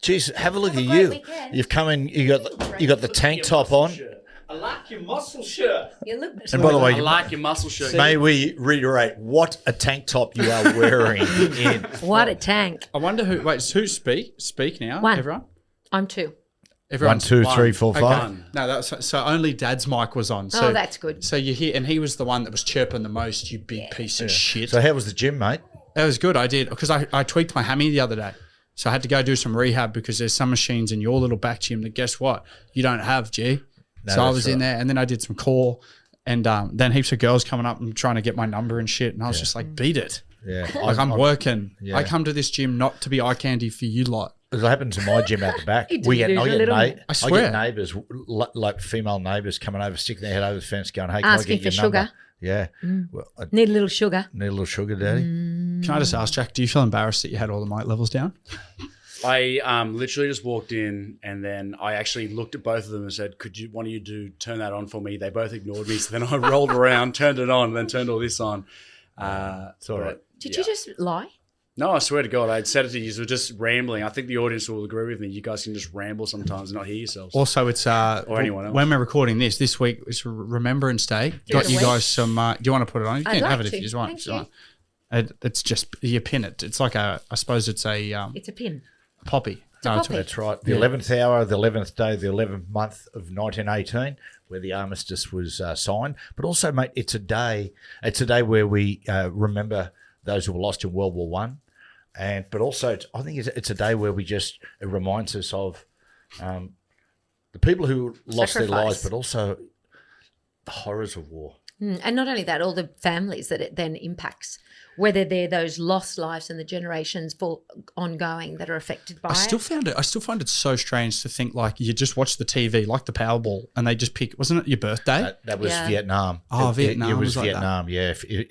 Jeez, have a look at a you. great weekend. You've come in. You got the tank top on. I like your muscle shirt. You look. And by the way, I like your muscle shirt. may we reiterate what a tank top you are wearing in. What a tank. I wonder who. Wait, who speak now? One. Everyone. I'm 2. 1, Everyone's 2, 3, 4, 5. Okay. No, that's so only Dad's mic was on. So, Oh, that's good. So you hear, and he was the one that was chirping the most. You big piece of shit. So how was the gym, mate? That was good. I did because I tweaked my hammy the other day, so I had to go do some rehab because there's some machines in your little back gym that guess what you don't have, G. No, so I that's was in right. there, and then I did some core, and then heaps of girls coming up and trying to get my number and shit, and I was just like, beat it. Yeah. Like I'm working. Yeah. I come to this gym not to be eye candy for you lot. It happened to my gym out the back. You do a little- I swear. get neighbours, like female neighbours coming over, sticking their head over the fence going, hey, can Asking I get your for number? sugar. Yeah. Well, I Need a little sugar. need a little sugar, Daddy. Can I just ask, Jack, do you feel embarrassed that you had all the mic levels down? I literally just walked in and then I actually looked at both of them and said, "Could you, one of you turn that on for me?" They both ignored me, so then I rolled around, turned it on, and then turned all this on. It's all right. Did you just lie? No, I swear to God, I'd said it to you. You were just rambling. I think the audience will agree with me. You guys can just ramble sometimes and not hear yourselves. Also, it's Or anyone else. when we're recording this week, it's Remembrance Day. Got you Yes. guys some. Do you want to put it on? You I'd can have like it if to. you want. Thank If you want. It's just you pin it. It's like I suppose it's a It's a pin. poppy. a poppy. That's right. The 11th hour, the 11th day, the 11th month of 1918, where the armistice was signed. But also, mate, it's a day where we remember those who were lost in World War One. But also, I think it's a day where it reminds us of the people who lost their Sacrifice. lives, but also the horrors of war. And not only that, all the families that it then impacts, whether they're those lost lives and the generations for ongoing that are affected by I still it. find it so strange to think like you just watch the TV like the Powerball and they just pick. Wasn't it your birthday? That was Yeah. Vietnam. Oh, Vietnam It was was like that. Vietnam. Yeah. If your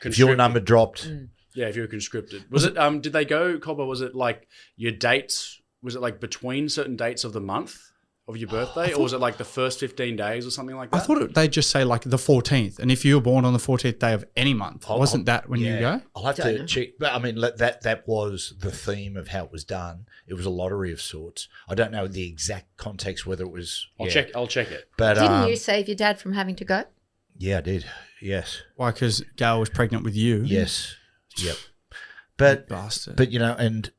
Conscripted. number dropped, Yeah, if you were conscripted. Was it? Did they go, Cobber? Was it like your dates? Was it like between certain dates of the month of your birthday, or was it like the first 15 days or something like that? I thought they'd just say like the 14th, and if you were born on the 14th day of any month, wasn't that when you go? I'll have Don't to know. check. But I mean, that was the theme of how it was done. It was a lottery of sorts. I don't know the exact context, whether it was. I'll check it. But Didn't you save your dad from having to go? yeah, I did. Yes. Why? Because Gail was pregnant with you. Yes. Yep. But Bastard. and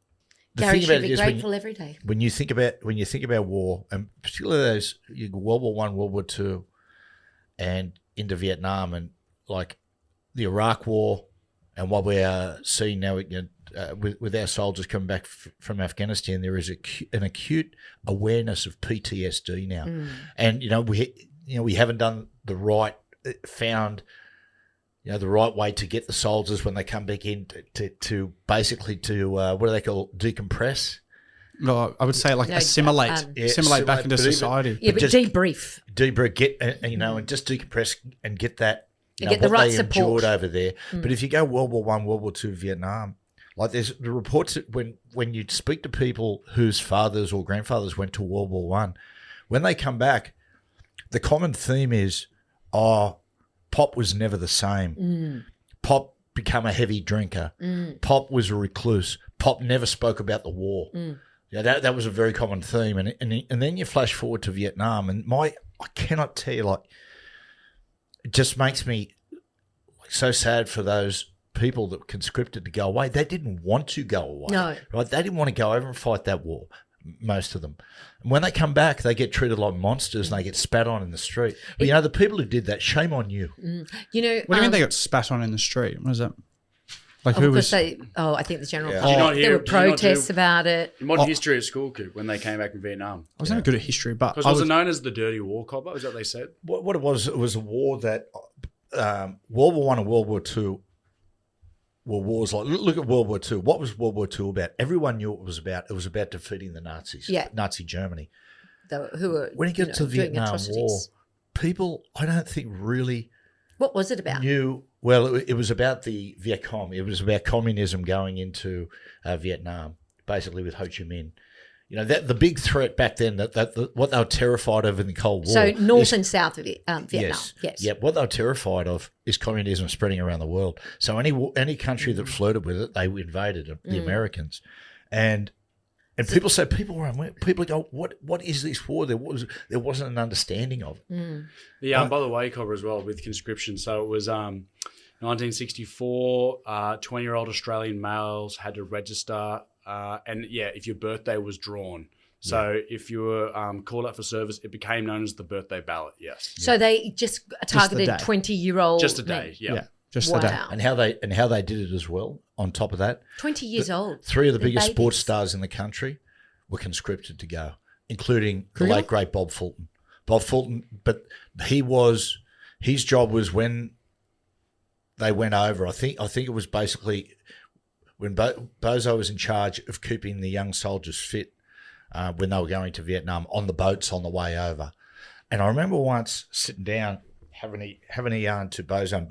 the Gary thing should about it be is grateful every day. when you think about war, and particularly those World War One, World War Two, and into Vietnam, and like the Iraq War, and what we are seeing now with our soldiers coming back from Afghanistan, there is an acute awareness of PTSD now, and we haven't done the right the right way to get the soldiers when they come back in to basically what do they call decompress. Well, I would say like No, assimilate, Yeah, assimilate back assimilate, into but even- society. Yeah, but just- debrief. Get and just decompress and get that And get the what right they support. endured over there. But if you go World War One, World War Two, Vietnam, like there's the reports that when you speak to people whose fathers or grandfathers went to World War One, when they come back, the common theme is, Pop was never the same. Pop became a heavy drinker. Pop was a recluse. Pop never spoke about the war. Yeah, that was a very common theme. And then you flash forward to Vietnam, and I cannot tell you, like, it just makes me so sad for those people that were conscripted to go away. They didn't want to go away. No. Right? They didn't want to go over and fight that war, most of them. And when they come back, they get treated like monsters and they get spat on in the street. But, the people who did that, shame on you. You know, What do you mean they got spat on in the street? What is that? Like Oh, who because was? I think the general Yeah. public. Did you not There hear- were did you not protests do- about it. Modern history at school, Coop, when they came back from Vietnam. I was never good at history, but Because I was was, it known as the Dirty War, Cobber? Is that what they said? What it was a war that World War One and World War Two were wars like. Look at World War Two. What was World War Two about? Everyone knew what it was about. It was about defeating the Nazis. Yeah. Nazi Germany. Who were When you get to the doing Vietnam atrocities. War, people, I don't think really What was it about? knew. Well, it was about the Viet Cong. It was about communism going into Vietnam, basically with Ho Chi Minh. That the big threat back then, what they were terrified of in the Cold War. So north is- and south of Vietnam. Yes. Yep. What they were terrified of is communism spreading around the world. So any country that flirted with it, they invaded it, the Americans. And And people say people go, what is this war? There wasn't an understanding of it. By the way, Cobra, as well, with conscription. So it was 1964, 20-year-old Australian males had to register. And if your birthday was drawn. So if you were called up for service, it became known as the birthday ballot. Yes. So they just targeted day. 20-year-old. Just a day. Yeah. Yeah. Just Wow. the day. And how they did it as well. On top of that, 20 years old. 3 of the They're biggest babies. sports stars in the country were conscripted to go, including the Really? late great Bob Fulton. Bob Fulton, but his job was when they went over. I think it was basically when Bozo was in charge of keeping the young soldiers fit when they were going to Vietnam on the boats on the way over. And I remember once sitting down having a yarn to Bozo. And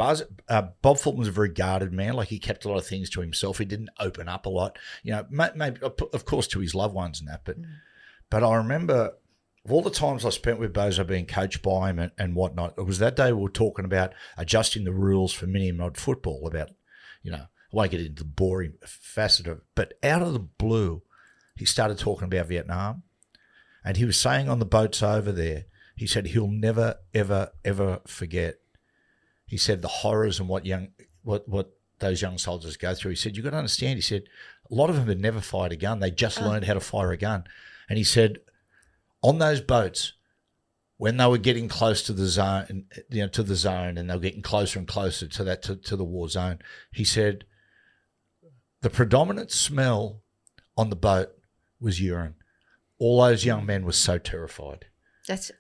Bob Fulton was a very guarded man. Like, he kept a lot of things to himself. He didn't open up a lot, maybe of course to his loved ones and that. But I remember of all the times I spent with Bozo being coached by him and whatnot, it was that day we were talking about adjusting the rules for mini-mod football about, I won't get into the boring facet of it, but out of the blue, he started talking about Vietnam, and he was saying on the boats over there, he said he'll never, ever, ever forget. He said the horrors and what those young soldiers go through. He said, you've got to understand, he said, a lot of them had never fired a gun. They just learned how to fire a gun. And he said, on those boats, when they were getting close to the zone, and they were getting closer and closer to that, to the war zone, he said, the predominant smell on the boat was urine. All those young men were so terrified.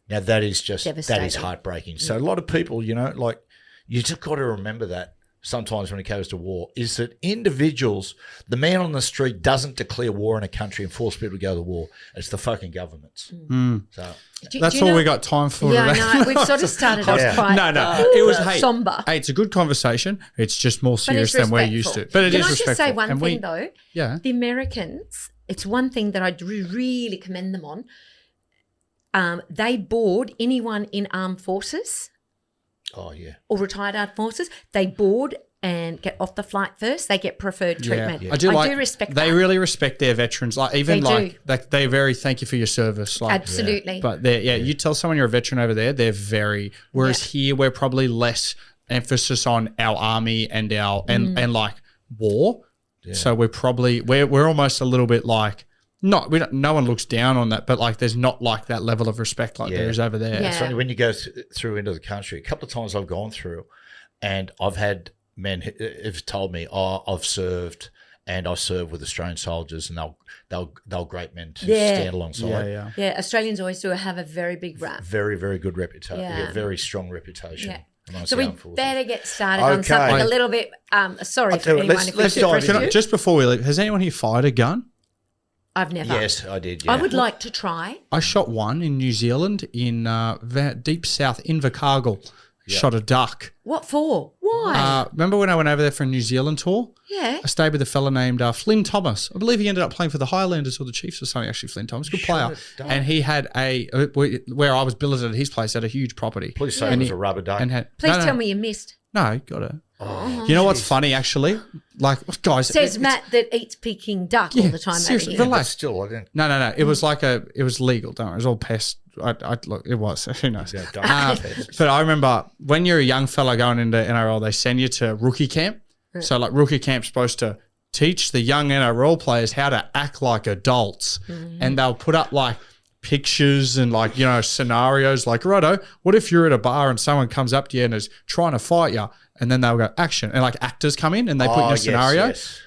Now that is heartbreaking. So a lot of people, you just got to remember that sometimes when it goes to war, is that individuals, the man on the street doesn't declare war in a country and force people to go to war. It's the fucking governments. So That's all we got time for Yeah, today. I know. We've sort of started off quite It was somber. Hey, it's a good conversation. It's just more But serious it's than we're used to. But it Can is I respectful. just say one And thing, though? Yeah. The Americans, it's one thing that I really commend them on. They board anyone in armed forces. Oh, yeah. Or retired armed forces. They board and get off the flight first. They get preferred treatment. I do respect they that. really respect their veterans. Like, even they very thank you for your service. Like, Absolutely. But you tell someone you're a veteran over there, they're very. Whereas here, we're probably less emphasis on our army and our and like war. Yeah. So we're almost a little bit like. No one looks down on that, but like there's not like that level of respect like there is over there. Yeah. It's funny when you go through into the country. A couple of times I've gone through, and I've had men who've told me, "Oh, I've served, and I served with Australian soldiers, and they're great men to stand alongside." Yeah, Australians always do have a very big rap. Very, very good reputation. Yeah. Very strong reputation. Yeah. So we better get started on Okay. something a little bit. Sorry for anyone if let's we dive depressed into you. Just before we leave, has anyone here fired a gun? I've never. Yes, I did. Yeah. I would like to try. I shot one in New Zealand in deep south Invercargill. Shot a duck. What for? Why? Remember when I went over there for a New Zealand tour? Yeah. I stayed with a fella named Flynn Thomas. I believe he ended up playing for the Highlanders or the Chiefs or something, actually, Flynn Thomas. Good player. And he had where I was billeted at his place, had a huge property. Please say it was a rubber duck. Please tell me you missed. No, got it. You know what's funny, actually? Like, guys. Says Matt that eats Peking duck all the time. Seriously, over here. relax. Still, I didn't. No. It was it was legal. Don't worry. It was all pest. Look, it was. Who knows? Yeah, But I remember when you're a young fella going into NRL, they send you to rookie camp. So like rookie camp's supposed to teach the young NRL players how to act like adults, and they'll put up like pictures and like scenarios. Like, righto, what if you're at a bar and someone comes up to you and is trying to fight you? And then they'll go action, and like actors come in and they put in a scenario. Yes.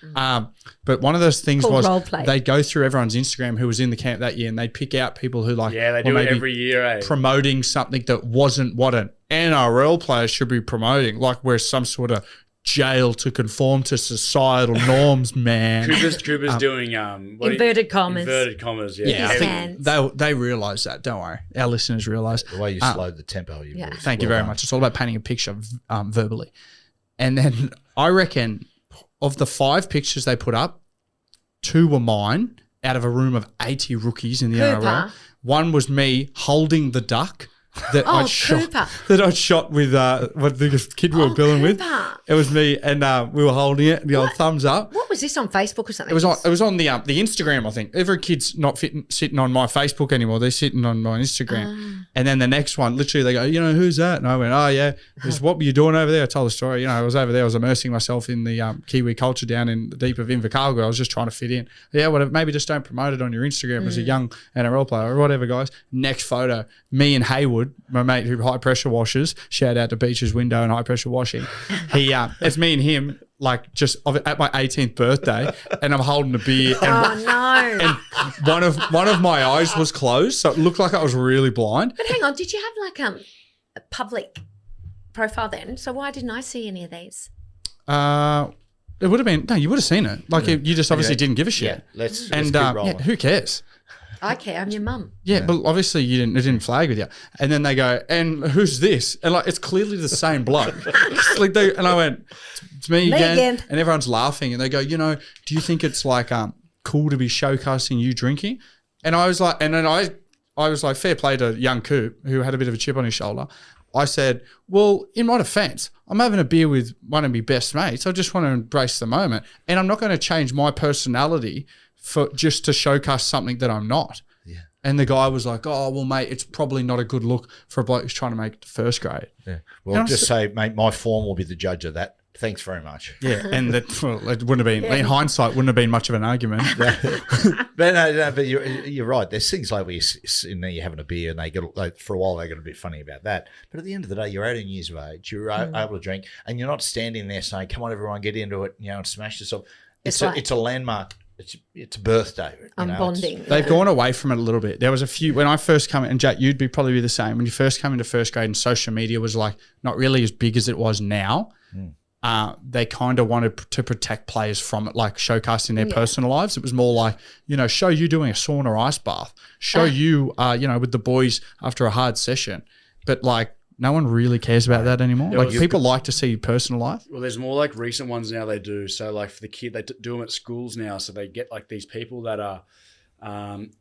But one of those things Called was roleplay. they'd go through everyone's Instagram who was in the camp that year, and they'd pick out people who like they were do it maybe every year. promoting something that wasn't what an NRL player should be promoting, like we're some sort of jail to conform to societal norms, man. Cooper's doing inverted commas. Inverted commas, Yeah, I Hands. think they realise that. Don't worry, our listeners realise. The way you slowed the tempo. Thank you very much. It's all about painting a picture verbally. And then I reckon of the 5 pictures they put up, 2 were mine out of a room of 80 rookies in the NRL. One was me holding the duck that Oh, I'd shot Cooper. that I'd shot with what the kid we were billing with. Cooper. It was me, and we were holding it, the old thumbs up. What was this on Facebook or something? It was on the Instagram, I think. Every kid's not sitting on my Facebook anymore. They're sitting on my Instagram. And then the next one, literally, they go, who's that? And I went, oh yeah, what were you doing over there? I told the story. I was over there. I was immersing myself in the Kiwi culture down in the deep of Invercargill. I was just trying to fit in. Yeah, whatever. Maybe just don't promote it on your Instagram as a young NRL player or whatever, guys. Next photo, me and Haywood, my mate who high pressure washes. Shout out to Beach's Window and High Pressure Washing. It's me and him. Like just at my 18th birthday, and I'm holding a beer. And, no! And one of my eyes was closed, so it looked like I was really blind. But hang on, did you have like a public profile then? So why didn't I see any of these? It would have been you would have seen it. Like you just obviously didn't give a shit. Yeah, let's keep rolling. Who cares? I care. I'm your mum. Yeah, but obviously it didn't flag with you. And then they go, and who's this? And like it's clearly the same bloke. And I went, it's me again. And everyone's laughing, and they go, do you think it's like cool to be showcasing you drinking? And I was like, I was like, fair play to young Coop who had a bit of a chip on his shoulder. I said, well, in my defense, I'm having a beer with one of my best mates. I just want to embrace the moment, and I'm not going to change my personality for just to showcase something that I'm not. Yeah. And the guy was like, oh, well, mate, it's probably not a good look for a bloke who's trying to make first grade. Yeah. Well, just say, mate, my form will be the judge of that. Thanks very much. Yeah, and it wouldn't have been, in hindsight, wouldn't have been much of an argument. But you're right. There's things like where you're having a beer and they get, for a while, they get a bit funny about that. But at the end of the day, you're 18 years of age, you're able to drink, and you're not standing there saying, come on, everyone, get into it, and smash yourself. It's a landmark. It's a birthday. I'm bonding. They've gone away from it a little bit. There was a few when I first come in, and Jack, you'd probably be the same. When you first come into first grade and social media was like not really as big as it was now. They kind of wanted to protect players from it, like showcasing their personal lives. It was more like, show you doing a sauna ice bath, show you, with the boys after a hard session. But like, no one really cares about that anymore. Like people like to see personal life. Well, there's more like recent ones now they do. So like for the kid, they do them at schools now. So they get like these people that are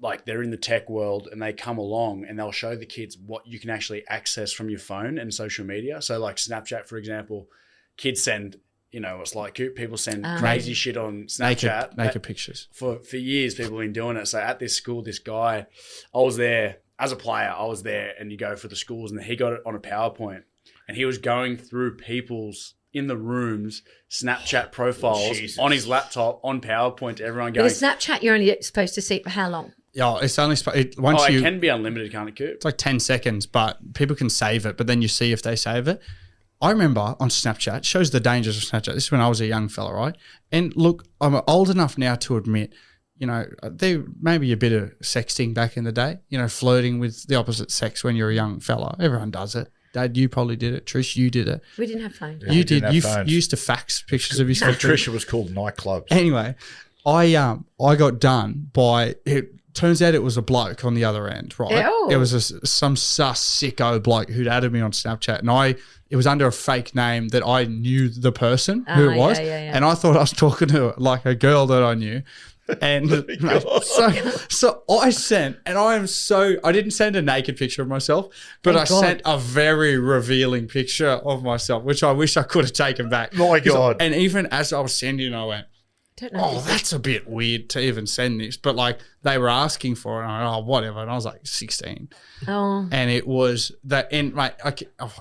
like they're in the tech world and they come along and they'll show the kids what you can actually access from your phone and social media. So like Snapchat, for example, kids send, it's like people send crazy shit on Snapchat. Naked pictures. For years, people have been doing it. So at this school, this guy, I was there. As a player, I was there, and you go for the schools, and he got it on a PowerPoint, and he was going through people's in the rooms Snapchat profiles on his laptop on PowerPoint to everyone going. But a Snapchat, you're only supposed to see it for how long? Yeah, it's only it can be unlimited, can't it, Coop? It's like 10 seconds, but people can save it, but then you see if they save it. I remember on Snapchat, it shows the dangers of Snapchat. This is when I was a young fella, right? And look, I'm old enough now to admit, there may be a bit of sexting back in the day, flirting with the opposite sex when you're a young fella. Everyone does it. Dad, you probably did it. Trish, you did it. We didn't have phones. Yeah, you did. You used to fax pictures of yourself. Trisha was called nightclubs. Anyway, I got done by it. Turns out it was a bloke on the other end, right? Ew. It was some sus sicko bloke who'd added me on Snapchat, and it was under a fake name that I knew the person who it was, and I thought I was talking to like a girl that I knew. And so I sent, and I didn't send a naked picture of myself, but I sent a very revealing picture of myself, which I wish I could have taken back. My God. And even as I was sending, I went, that's a bit weird to even send this. But like they were asking for it, and I went, whatever. And I was like 16. Oh. And it was that, and mate,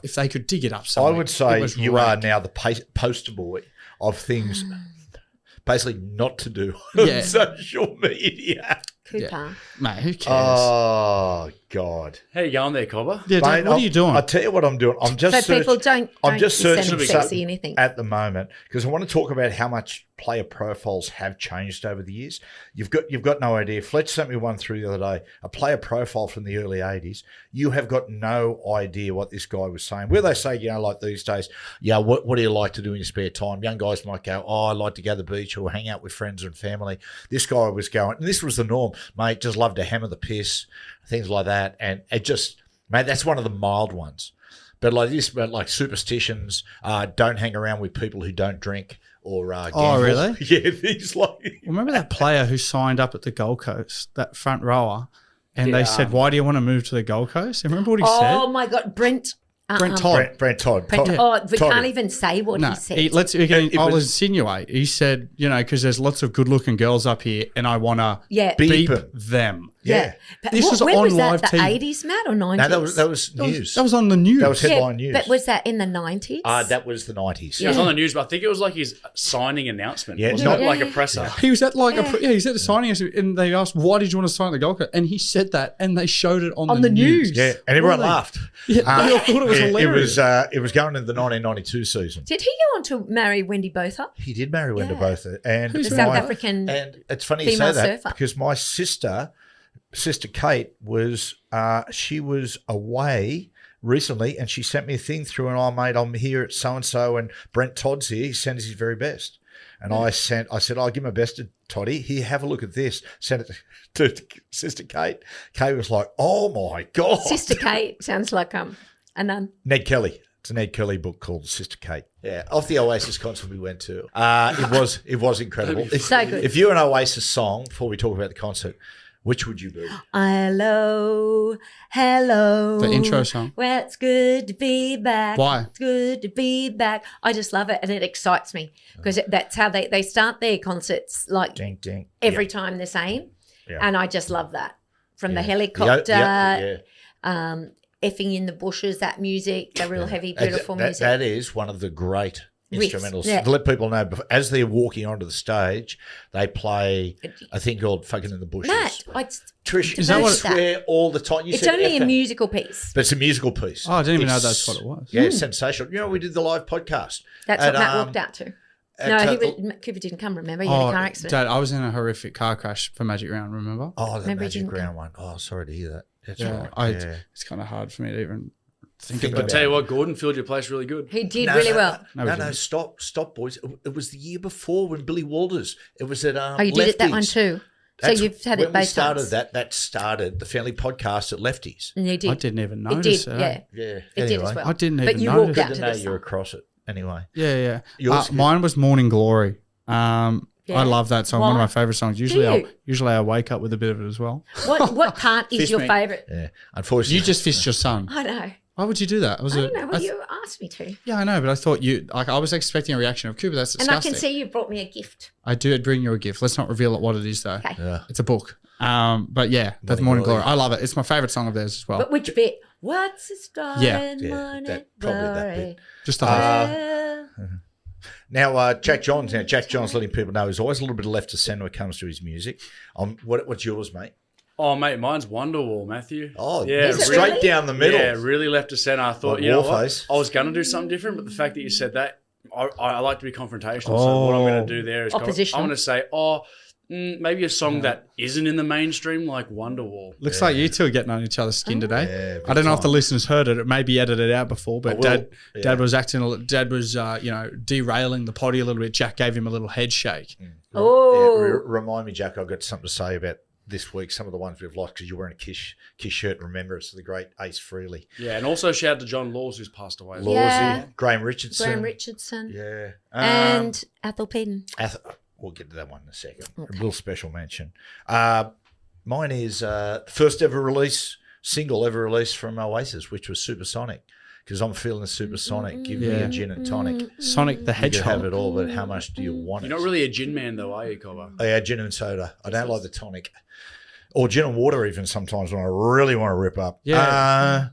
if they could dig it up somewhere. I would say you are now the poster boy of things basically not to do on social media. Cooper. Mate, who cares? Oh, God. How you going there, Cobber? Yeah, mate, what are you doing? I'll tell you what I'm doing. I'm just people don't searching sexy anything at the moment because I want to talk about how much player profiles have changed over the years. You've got no idea. Fletch sent me one through the other day, a player profile from the early 80s. You have got no idea what this guy was saying. Where they say, like these days, what do you like to do in your spare time? Young guys might go, I like to go to the beach or hang out with friends and family. This guy was going, and this was the norm, mate, just love to hammer the piss, things like that. And it just, mate, that's one of the mild ones. But like superstitions, don't hang around with people who don't drink or gamble. Oh, really? Yeah, things like. Remember that player who signed up at the Gold Coast, that front rower? and Yeah, they said, "Why do you want to move to the Gold Coast?" And remember what he Oh said? my God, Brent. Brent Todd. Brent Todd. Brent, Todd. oh, we Toddy. can't even say what No, he said. I'll was- insinuate. He said, because there's lots of good-looking girls up here, and I want to Yeah. Beep beep them. Yeah. But This was when on was that? live The TV. 80s, Matt, or 90s? No, that was news. That was on the news. That was headline news. But was that in the 90s? That was the 90s. It was on the news, but I think it was like his signing announcement. Yeah, Wasn't it not- like a Yeah. presser. He was at he's at the signing, and they asked, "Why did you want to sign at the Gold Coast?" And he said that, and they showed it on the news. Yeah, and everyone Really? laughed. Yeah, they all thought it was hilarious. It was going into the 1992 season. Did he go on to marry Wendy Botha? He did marry Wendy Yeah. Botha, and Who's The my- South African. And it's funny you say female that surfer. because my sister Kate was she was away recently, and she sent me a thing through, and mate, I'm here at so and so, and Brent Todd's here. He sends his very best, and I said, I'll give my best to Toddy. Here, have a look at this. Sent it to Sister Kate. Kate was like, "Oh my God!" Sister Kate sounds like a nun. Ned Kelly. It's a Ned Kelly book called Sister Kate. Yeah, off the Oasis concert we went to. It was incredible. So good. If you're an Oasis song, before we talk about the concert, which would you be? Hello, hello. The intro song. Well, it's good to be back. Why? It's good to be back. I just love it, and it excites me because that's how they start their concerts, like Ding ding. every time the same. Yeah. And I just love that. From the Yeah. helicopter, Yeah. effing in the bushes, that music, the real heavy, beautiful music. That is one of the great Riffs, instrumentals. yeah. To let people know, as they're walking onto the stage, they play a thing called "Fucking in the Bushes." Matt, Trish, Is that you what- swear all the time. You it's said only a effing. musical piece. But it's a musical piece. Oh, I didn't even know It's- that's what it was. Yeah, it's sensational. You know, we did the live podcast. That's at, what Matt walked out to. at, No, Cooper didn't come, remember? He had a car accident. Dad, I was in a horrific car crash for Magic Round, remember? Oh, the Remember he Magic didn't Round one. Oh, sorry to hear that. That's Yeah, right. it's kind of hard for me to even think Think about about Tell you what, Gordon filled your place really good. He did really well. No, stop, boys. It was the year before when Billy Walters. It was at Oh, you did it that one Lefties. too. That's so you've had when it we both started times. that started the family podcast at Lefties. And you did. I didn't even It notice did, it. yeah. Yeah, It anyway. did as well. I didn't But even you notice. walked Good out to to know this you're song. across it. Anyway, Yeah. Yours- Mine was Morning Glory. Yeah. I love that song. One of Why? my favorite songs. you? Usually I wake up with a bit of it as well. What part is Fist your me. favourite? yeah. Unfortunately, You just fist your son. I know. Why would you do that? I don't know. Well, you asked me to. Yeah, I know, but I thought I was expecting a reaction of Cooper. That's And I disgusting. can see you brought me a gift. I did bring you a gift. Let's not reveal what it is though. Okay. Yeah. It's a book. But yeah, that's Morning Morning Glory. Glory. I love it. It's my favorite song of theirs as well. But which bit? What's the story? Yeah. Morning Probably that glory? bit. Just the whole. Well, Now, Jack Johns. Now, Jack Johns letting people know he's always a little bit left to center when it comes to his music. What's yours, mate? Oh, mate, mine's Wonderwall, Matthew. Oh, yeah, Is it straight really? down the middle. Yeah, really left to centre. I thought, Like you know what? Warface. I was going to do something different, but the fact that you said that, I like to be confrontational. So what I'm going to do there is Oppositional. I'm going to say, maybe a song that isn't in the mainstream, like Wonderwall. Looks like you two are getting on each other's skin today. Yeah, big I don't know if the time. listeners heard it. It may be edited out before, but will. Dad Yeah. was derailing the potty a little bit. Jack gave him a little head shake. Oh. Yeah, remind me, Jack. I've got something to say about this week. Some of the ones we've lost because you're wearing a Kish shirt. Remembrance of the great Ace Frehley, Yeah, and also shout out to John Laws, who's passed away. as well. Lawsy, Yeah. Graham Richardson. Graham Richardson. Yeah, And Ethel Peden. we'll get to that one in a second. A real special mention. Mine is first ever single ever release from Oasis, which was Supersonic. Because I'm feeling the Supersonic. Give me a Yeah. gin and tonic. Sonic the You can have Hedgehog. it all, but how much do you want You're it? not really a gin man, though, are you, Cobber? Oh, yeah, gin and soda. I don't like the tonic. Or gin and water even sometimes when I really want to rip up. Yeah.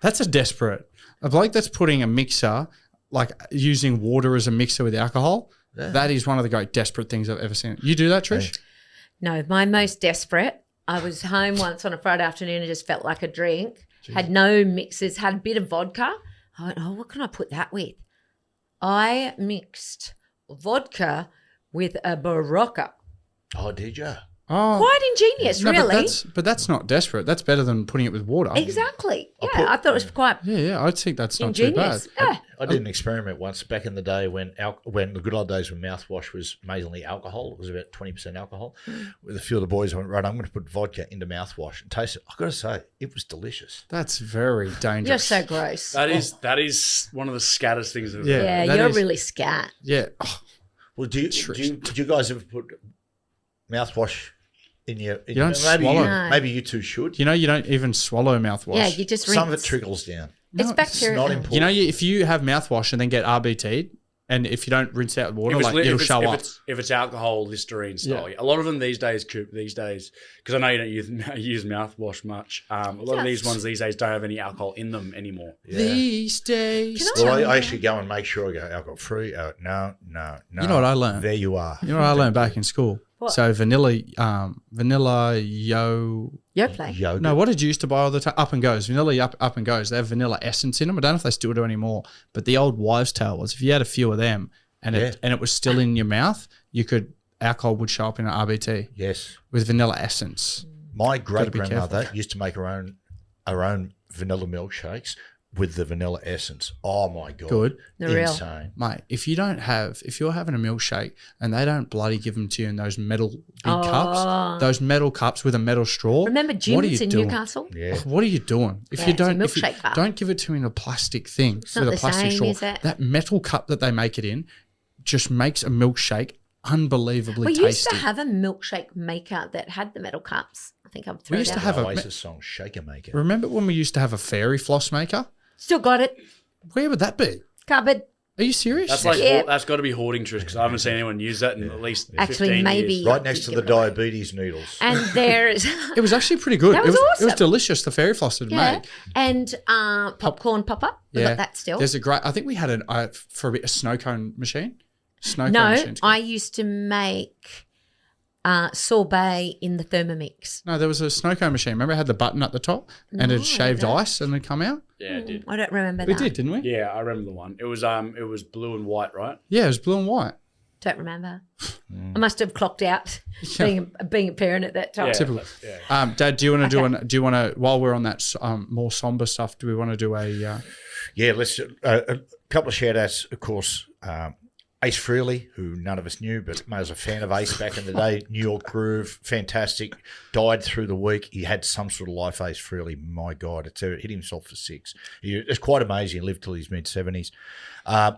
That's a bloke that's putting a mixer, like using water as a mixer with alcohol. Yeah. That is one of the great desperate things I've ever seen. You do that, Trish? No, my most desperate. I was home once on a Friday afternoon and just felt like a drink. Had no mixes, had a bit of vodka. I went, what can I put that with? I mixed vodka with a Barocca. Oh, did you? Oh, Quite ingenious, no, really. But that's not desperate. That's better than putting it with water. Exactly. Yeah, I thought it was quite Yeah, I think that's not too bad. ingenious. Yeah. I did an experiment once back in the day when the good old days when mouthwash was amazingly alcohol. It was about 20% alcohol. With a few of the boys, I went, right, I'm going to put vodka into mouthwash and taste it. I've got to say, it was delicious. That's very dangerous. You're so gross. That is one of the scattest things I've Yeah. ever Yeah, that you're is- really scat. Yeah. Oh, Well, do you guys ever put mouthwash in your. You don't maybe swallow. No. maybe you two should. You know, you don't even swallow mouthwash. Yeah, you just rinse. Some of it trickles down. It's bacteria. not important. You know, if you have mouthwash and then get RBT'd, and if you don't rinse out water, it'll show up. If it's alcohol, Listerine style. A lot of them these days, because I know you don't use mouthwash much. A lot of these ones these days don't have any alcohol in them anymore. These days. Well, I actually go and make sure I go alcohol free. No. You know what I learned? There you are. You know what I learned back in school? What? So vanilla Yoplait. Yogurt. No, what did you used to buy all the time? Up and Goes. Vanilla up and Goes. They have vanilla essence in them. I don't know if they still do anymore. But the old wives' tale was if you had a few of them and it was still in your mouth, alcohol would show up in an RBT Yes. with vanilla essence. My great be grandmother used to make her own vanilla milkshakes with the vanilla essence. Oh my god. Good. The real. Insane. Mate, if you're having a milkshake and they don't bloody give them to you in those metal big cups, those metal cups with a metal straw. Remember what are Jim's you in doing? Newcastle? Yeah. What are you doing? If Yeah, you it's a don't, milkshake cup. don't give it to me in a plastic thing not with a the plastic same, straw. is it? That metal cup that they make it in just makes a milkshake unbelievably We tasty. used to have a milkshake maker that had the metal cups. I think I've thrown used it to out. have a- Oasis song Shaker Maker. Remember when we used to have a fairy floss maker? Still got it. Where would that be? Cupboard. Are you serious? That's like Yeah. that's got to be hoarding tricks because I haven't seen anyone use that in at least Actually, 15 maybe- years. Right next to the Give it away. diabetes noodles. And there's It was actually pretty good. That was It awesome. was delicious. The fairy floss had yeah, made. and popcorn popper. We got that still. There's a great. I think we had for a bit a snow cone machine. Snow cone No, machines. I used to make sorbet in the Thermomix. No, there was a snow cone machine. Remember, it had the button at the top and it shaved ice and it'd come out. Yeah, it did. I don't remember We that. did, didn't we? Yeah, I remember the one. It was blue and white, right? Yeah, it was blue and white. Don't remember. I must have clocked out being a parent at that time. Yeah, Typical. yeah. Dad, do you want to do you want to while we're on that more somber stuff? Do we want to do a? Yeah, let's a couple of shout outs, of course. Ace Frehley, who none of us knew, but I was a fan of Ace back in the day. New York Groove, fantastic. Died through the week. He had some sort of life, Ace Frehley. My God, it hit himself for 6. It's quite amazing. He lived till his mid-70s. The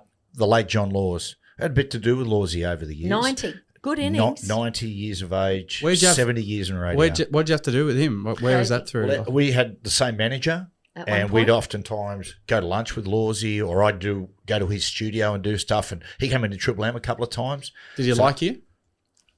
late John Laws had a bit to do with Lawsy over the years. 90. Good innings. 90 years of age, Where'd you have- 70 years in radio. What'd you have to do with him? Where was that through? Well, we had the same manager. At one And point. we'd oftentimes go to lunch with Lawsy, or I'd go to his studio and do stuff. And he came into Triple M a couple of times. Did he like you?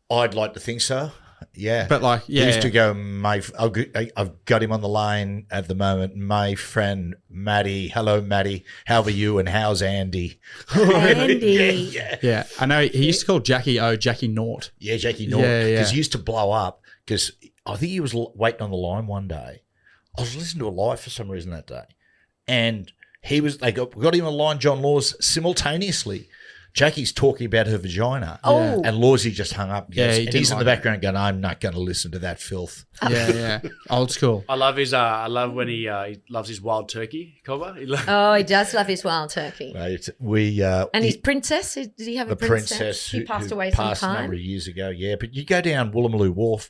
I'd like to think so. Yeah. But like, He yeah, used to go, I've got him on the line at the moment. My friend Matty. Hello, Matty. How are you? And how's Andy? Andy. yeah. I know he used to call Jackie Naught. Yeah, Jackie Norton. Yeah, yeah. Because he used to blow up because I think he was waiting on the line one day. I was listening to a live for some reason that day. And they got him on the line, John Laws, simultaneously. Jackie's talking about her vagina. Oh. And Lawsy just hung up. Yeah, he and didn't he's in the like background going, I'm not going to listen to that filth. Yeah. Old school. I love his. I love when he loves his wild turkey cover. Oh, he does love his wild turkey. And His princess, did he have a the princess? who He passed who away passed some a time. number of years ago, yeah. But you go down Woolloomooloo Wharf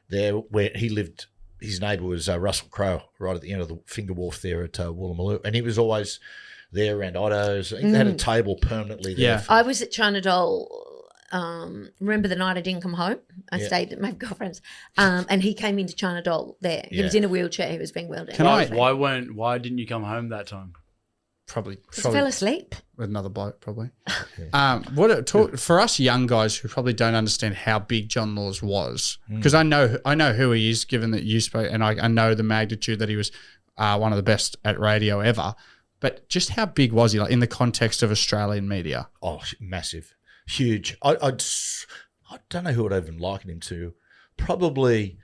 there where he lived. His neighbour was Russell Crowe, right at the end of the Finger Wharf there at Woolloomooloo. And he was always there around Otto's. I think they had a table permanently there. Yeah. I was at China Doll. Remember the night I didn't come home? I Yeah. stayed at my girlfriend's, and he came into China Doll there. He was Yeah. in a wheelchair. He was being wheeled in. Can I- Why didn't you come home that time? Probably Just fell asleep. with another bloke, probably. For us young guys who probably don't understand how big John Laws was, because I know who he is, given that you spoke, and I know the magnitude that he was one of the best at radio ever. But just how big was he, like in the context of Australian media? Oh, massive. Huge. I don't know who would even liken him to. Probably,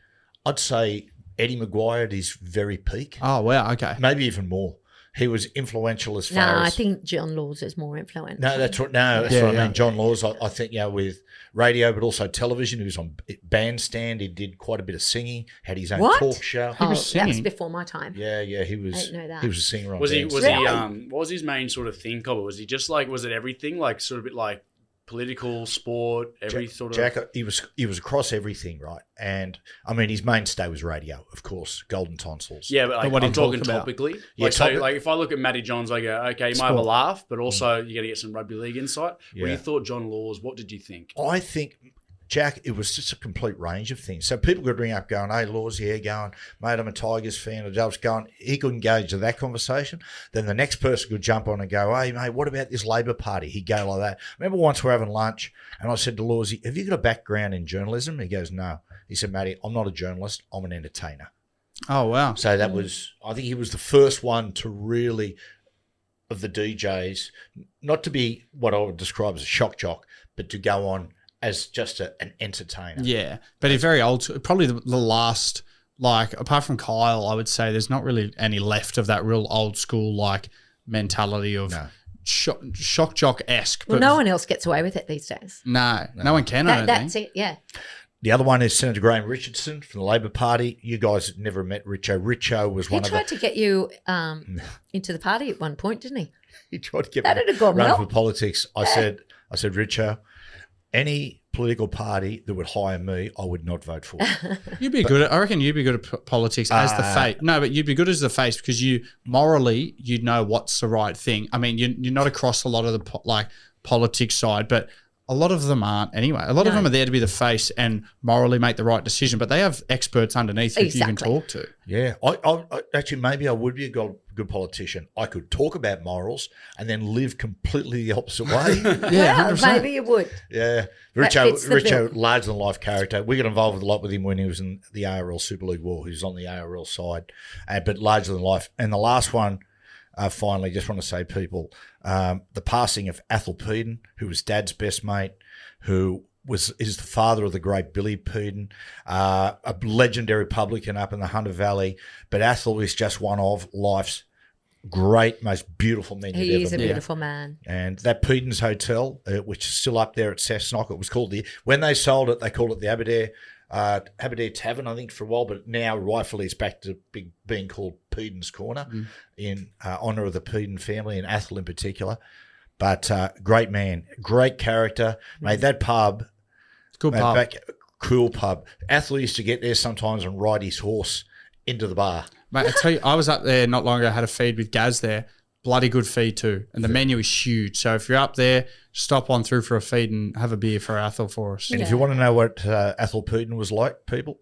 I'd say Eddie Maguire at his very peak. Oh wow, okay. Maybe even more. He was influential as No, far I as... think John Laws is more influential. No, that's what I mean. John Laws, I think, with radio, but also television. He was on Bandstand. He did quite a bit of singing. Had his own What? talk show. Oh, was that's singing. before my time. Yeah, he was. I didn't know that. He was a singer on Was he? Bandstand. Really? What was his main sort of thing, Cobber? Was he just like? Was it everything? Like sort of bit like political, sport, every sort of. Jack, he was across everything, right? And I mean, his mainstay was radio, of course, Golden Tonsils. Yeah, but like, what he I'm talking talked about. topically. Yeah, Like, so, like if I look at Matty Johns, I go, okay, you might have a Sport. laugh, but also you got to get some rugby league insight. When Yeah. you thought John Laws, what did you think? I think Jack, it was just a complete range of things. So people could ring up going, hey, Law's here, going, mate, I'm a Tigers fan. And I was going, he could engage in that conversation. Then the next person could jump on and go, hey, mate, what about this Labor Party? He'd go like that. Remember once we're having lunch and I said to Lawsy, have you got a background in journalism? He goes, no. He said, Matty, I'm not a journalist. I'm an entertainer. Oh, wow. So that was, I think he was the first one to really, of the DJs, not to be what I would describe as a shock jock, but to go on as just an entertainer. Yeah, but he's very old. Probably the last, like, apart from Kyle, I would say there's not really any left of that real old school, like, mentality of shock jock-esque. Well, no one else gets away with it these days. No one can, I don't That's think. it, yeah. The other one is Senator Graham Richardson from the Labor Party. You guys never met Richo. Richo was He one of the... tried to get you into the party at one point, didn't he? He tried to get That'd me have gone running well. for politics. I said, Richo, any political party that would hire me, I would not vote for. You'd be good at, I reckon you'd be good at politics as the face. No, but you'd be good as the face because morally, you'd know what's the right thing. I mean, you're not across a lot of the politics side, but a lot of them aren't anyway. A lot of them are there to be the face and morally make the right decision, but they have experts underneath that you can talk to. Yeah. I actually, maybe I would be a good politician. I could talk about morals and then live completely the opposite way. Yeah, well, maybe you would. Yeah. Richo, larger-than-life character. We got involved a lot with him when he was in the ARL Super League War. He was on the ARL side, but larger-than-life. And the last one, finally, just want to say, people, the passing of Athol Peden, who was Dad's best mate, who is the father of the great Billy Peden, a legendary publican up in the Hunter Valley. But Athol is just one of life's great, most beautiful men you've ever met. He is a beautiful man. And that Peden's Hotel, which is still up there at Cessnock, it was called when they sold it, they called it the Aberdare Tavern, I think, for a while, but now rightfully it's back to being called Peden's Corner in honour of the Peden family and Athol in particular. But great man, great character. Mate, that pub, Good pub. Cool pub. Athol used to get there sometimes and ride his horse into the bar. Mate, I tell you, I was up there not long ago, had a feed with Gaz there. Bloody good feed too. And the menu is huge. So if you're up there, stop on through for a feed and have a beer for Athol for us. And if you want to know what Athol Peden was like, people,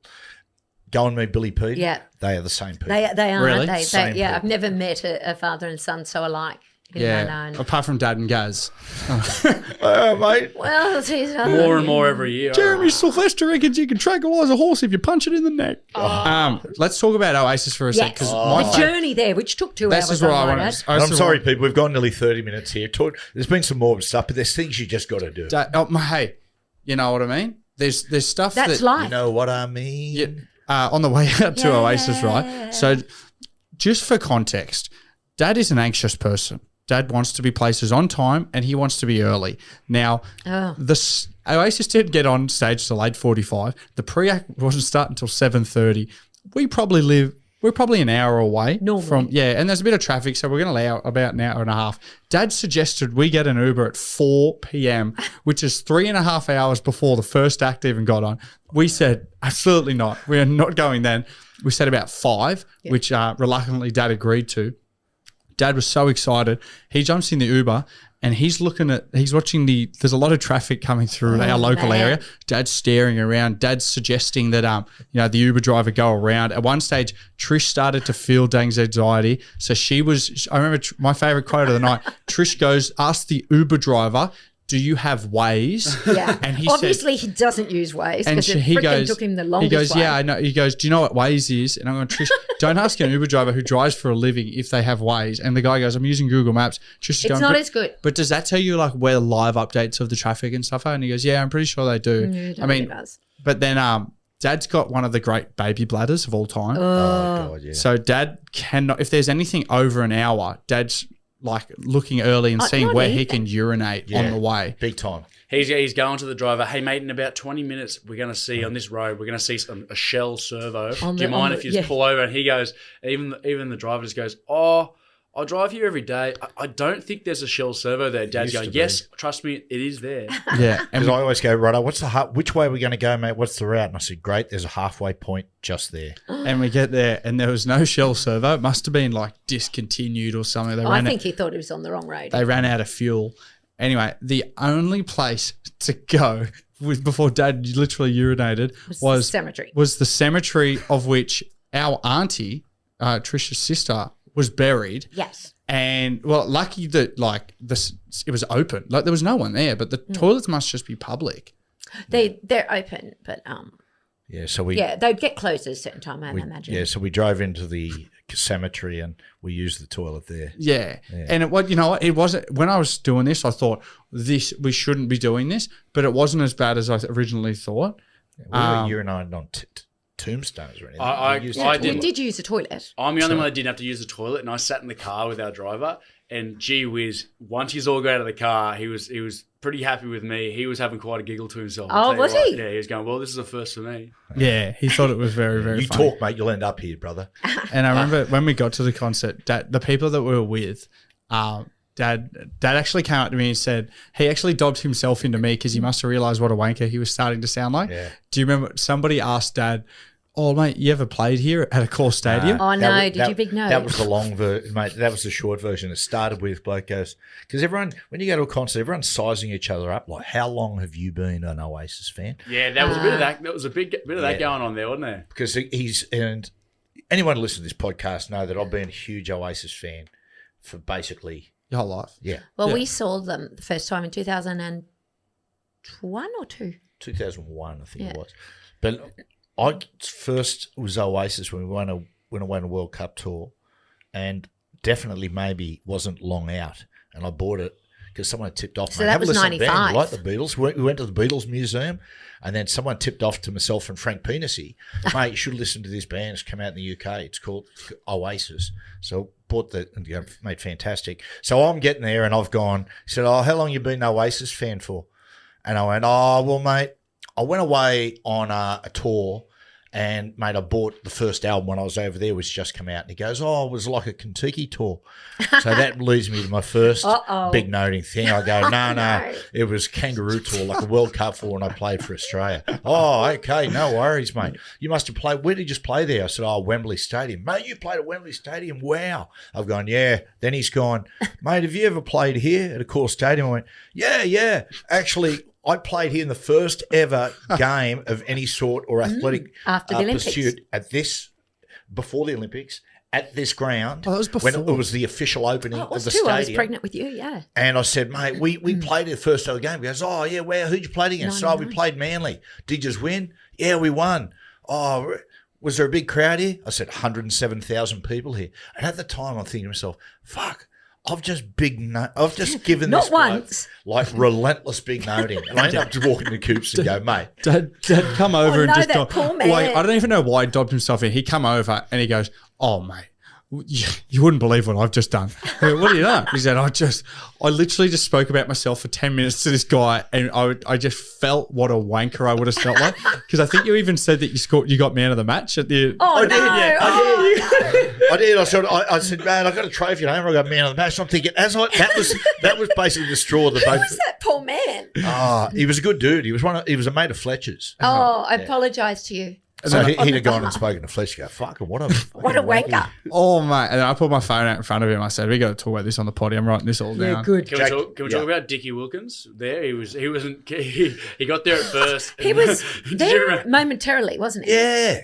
go and meet Billy Peden. Yeah. They are the same people. They are, Really? aren't they? Same Yeah, people. I've never met a father and son so alike. Yeah, apart from Dad and Gaz. Mate. Well, geez, More and more every year. Jeremy Sylvester reckons you can tranquilise a horse if you punch it in the neck. Let's talk about Oasis for a sec. yes. Because The journey there, which took 2 hours. This is what I might want add. to. I'm sorry, people. We've gone nearly 30 minutes here. There's been some more stuff, but there's things you just got to do. Hey, you know what I mean? There's stuff That's that life. You know what I mean? on the way out to Oasis, right? So, just for context, Dad is an anxious person. Dad wants to be places on time and he wants to be early. Now, Oasis didn't get on stage till 8:45. The pre-act wasn't starting until 7:30. We're probably an hour away from, and there's a bit of traffic, so we're going to allow about an hour and a half. Dad suggested we get an Uber at 4 p.m., which is 3.5 hours before the first act even got on. We said, absolutely not. We are not going then. We said about 5, which reluctantly Dad agreed to. Dad was so excited. He jumps in the Uber and he's watching there's a lot of traffic coming through our local area. Dad's staring around. Dad's suggesting that, the Uber driver go around. At one stage, Trish started to feel Dang's anxiety. So I remember my favorite quote of the night, Trish goes, ask the Uber driver, do you have Waze? Yeah. And Obviously, he doesn't use Waze because it freaking took him the longest He goes, way. yeah, I know. He goes, do you know what Waze is? And I'm going, Trish, don't ask an Uber driver who drives for a living if they have Waze. And the guy goes, I'm using Google Maps. Trish is It's not as good. But does that tell you like where live updates of the traffic and stuff are? And he goes, yeah, I'm pretty sure they do. I mean, it does. But then Dad's got one of the great baby bladders of all time. Oh, God, yeah. So Dad cannot, if there's anything over an hour, Dad's like looking early and seeing where he can urinate on the way. Big time. He's going to the driver. Hey, mate, in about 20 minutes, we're going to see on this road, we're going to see a Shell servo. Do you mind if you just pull over? And he goes, even the driver just goes, oh, I drive here every day. I don't think there's a Shell servo there. Dad's going, yes, trust me, it is there. Yeah. Because I always go, right, which way are we going to go, mate? What's the route? And I said, great, there's a halfway point just there. And we get there and there was no Shell servo. It must have been like discontinued or something. I think he thought he was on the wrong road. They ran out of fuel. Anyway, the only place to go before Dad literally urinated was the cemetery of which our auntie, Trisha's sister, was buried. Yes. And well, lucky that like it was open. Like there was no one there, but the toilets must just be public. They're open, but they'd get closed at a certain time, I imagine. Yeah, so we drove into the cemetery and we used the toilet there. Yeah. And it wasn't when I was doing this, I thought we shouldn't be doing this, but it wasn't as bad as I originally thought. We were urinating on tombstones or anything. We did use the toilet. I'm the only one that didn't have to use the toilet, and I sat in the car with our driver. And gee whiz, once he's all got out of the car, he was pretty happy with me. He was having quite a giggle to himself. Oh, was he? Yeah, he was going, well, this is a first for me. Yeah, he thought it was very, very funny. You talk, mate, you'll end up here, brother. And I remember when we got to the concert, the people that we were with, Dad actually came up to me and said he actually dobbed himself into me because he must have realised what a wanker he was starting to sound like. Yeah. Do you remember somebody asked Dad, oh, mate, you ever played here at a core stadium? Oh, no. Did you big no? That was the long version, mate. That was the short version. It started with bloke goes, because everyone, when you go to a concert, everyone's sizing each other up. Like, how long have you been an Oasis fan? Yeah, that was a bit of that. That was a bit of that going on there, wasn't there? Because and anyone listening to this podcast know that I've been a huge Oasis fan for basically your whole life. Yeah. Well, we saw them the first time in 2001 or 2? 2001, I think it was. But I first was Oasis when we went on a World Cup tour, and definitely maybe wasn't long out. And I bought it because someone had tipped off. So that was 95. You like the Beatles? We went to the Beatles Museum, and then someone tipped off to myself and Frank Penisy, mate, you should listen to this band. It's come out in the UK. It's called Oasis. So bought mate, fantastic. So I'm getting there, and I've gone. He said, "Oh, how long you been an Oasis fan for?" And I went, "Oh, well, mate, I went away on a tour, and, mate, I bought the first album when I was over there, which just come out." And he goes, "Oh, it was like a Kentucky tour." So that leads me to my first big noting thing. I go, no, it was Kangaroo Tour, like a World Cup tour, and I played for Australia. "Oh, okay, no worries, mate. You must have played, where did you just play there?" I said, "Oh, Wembley Stadium." "Mate, you played at Wembley Stadium? Wow." I've gone, "Yeah." Then he's gone, "Mate, have you ever played here at a core stadium?" I went, yeah. Actually, I played here in the first ever game of any sort or athletic after the Olympics. Pursuit before the Olympics, at this ground. Oh, that was before. When it was the official opening of the too. stadium. I was pregnant with you, yeah. And I said, "Mate, we played the first ever game." He goes, "Oh, yeah, where? Who'd you play against?" "Oh, we played Manly." "Did you just win?" "Yeah, we won." "Oh, was there a big crowd here?" I said, 107,000 people here. And at the time, I'm thinking to myself, fuck, I've just given Not this bloke, once. like relentless big noting. And I end up just walking to Coops and go, "Mate." Dad come over and no, just that go, poor man. like, I don't even know why he dobbed himself in. He come over and he goes, "Oh, mate, you wouldn't believe what I've just done." I go, "What have you done?" He said, I literally just spoke about myself for 10 minutes to this guy, and I just felt what a wanker I would have felt like. Because I think you even said that you got man of the match at the. I did. I did. I said, "Man, I got a trophy at home. I got man of the match." I'm thinking, that was basically the straw that both. Who was that poor man? He was a good dude. He was a mate of Fletcher's. Oh, I apologise to you. So he'd have gone and spoken to Fletcher. Go, "Fucking what a wanker." Oh, mate. And then I put my phone out in front of him. I said, "We got to talk about this on the potty. I'm writing this all down." Yeah, good. Can we talk about Dickie Wilkins there? He got there at first. He was there momentarily, wasn't he? Yeah.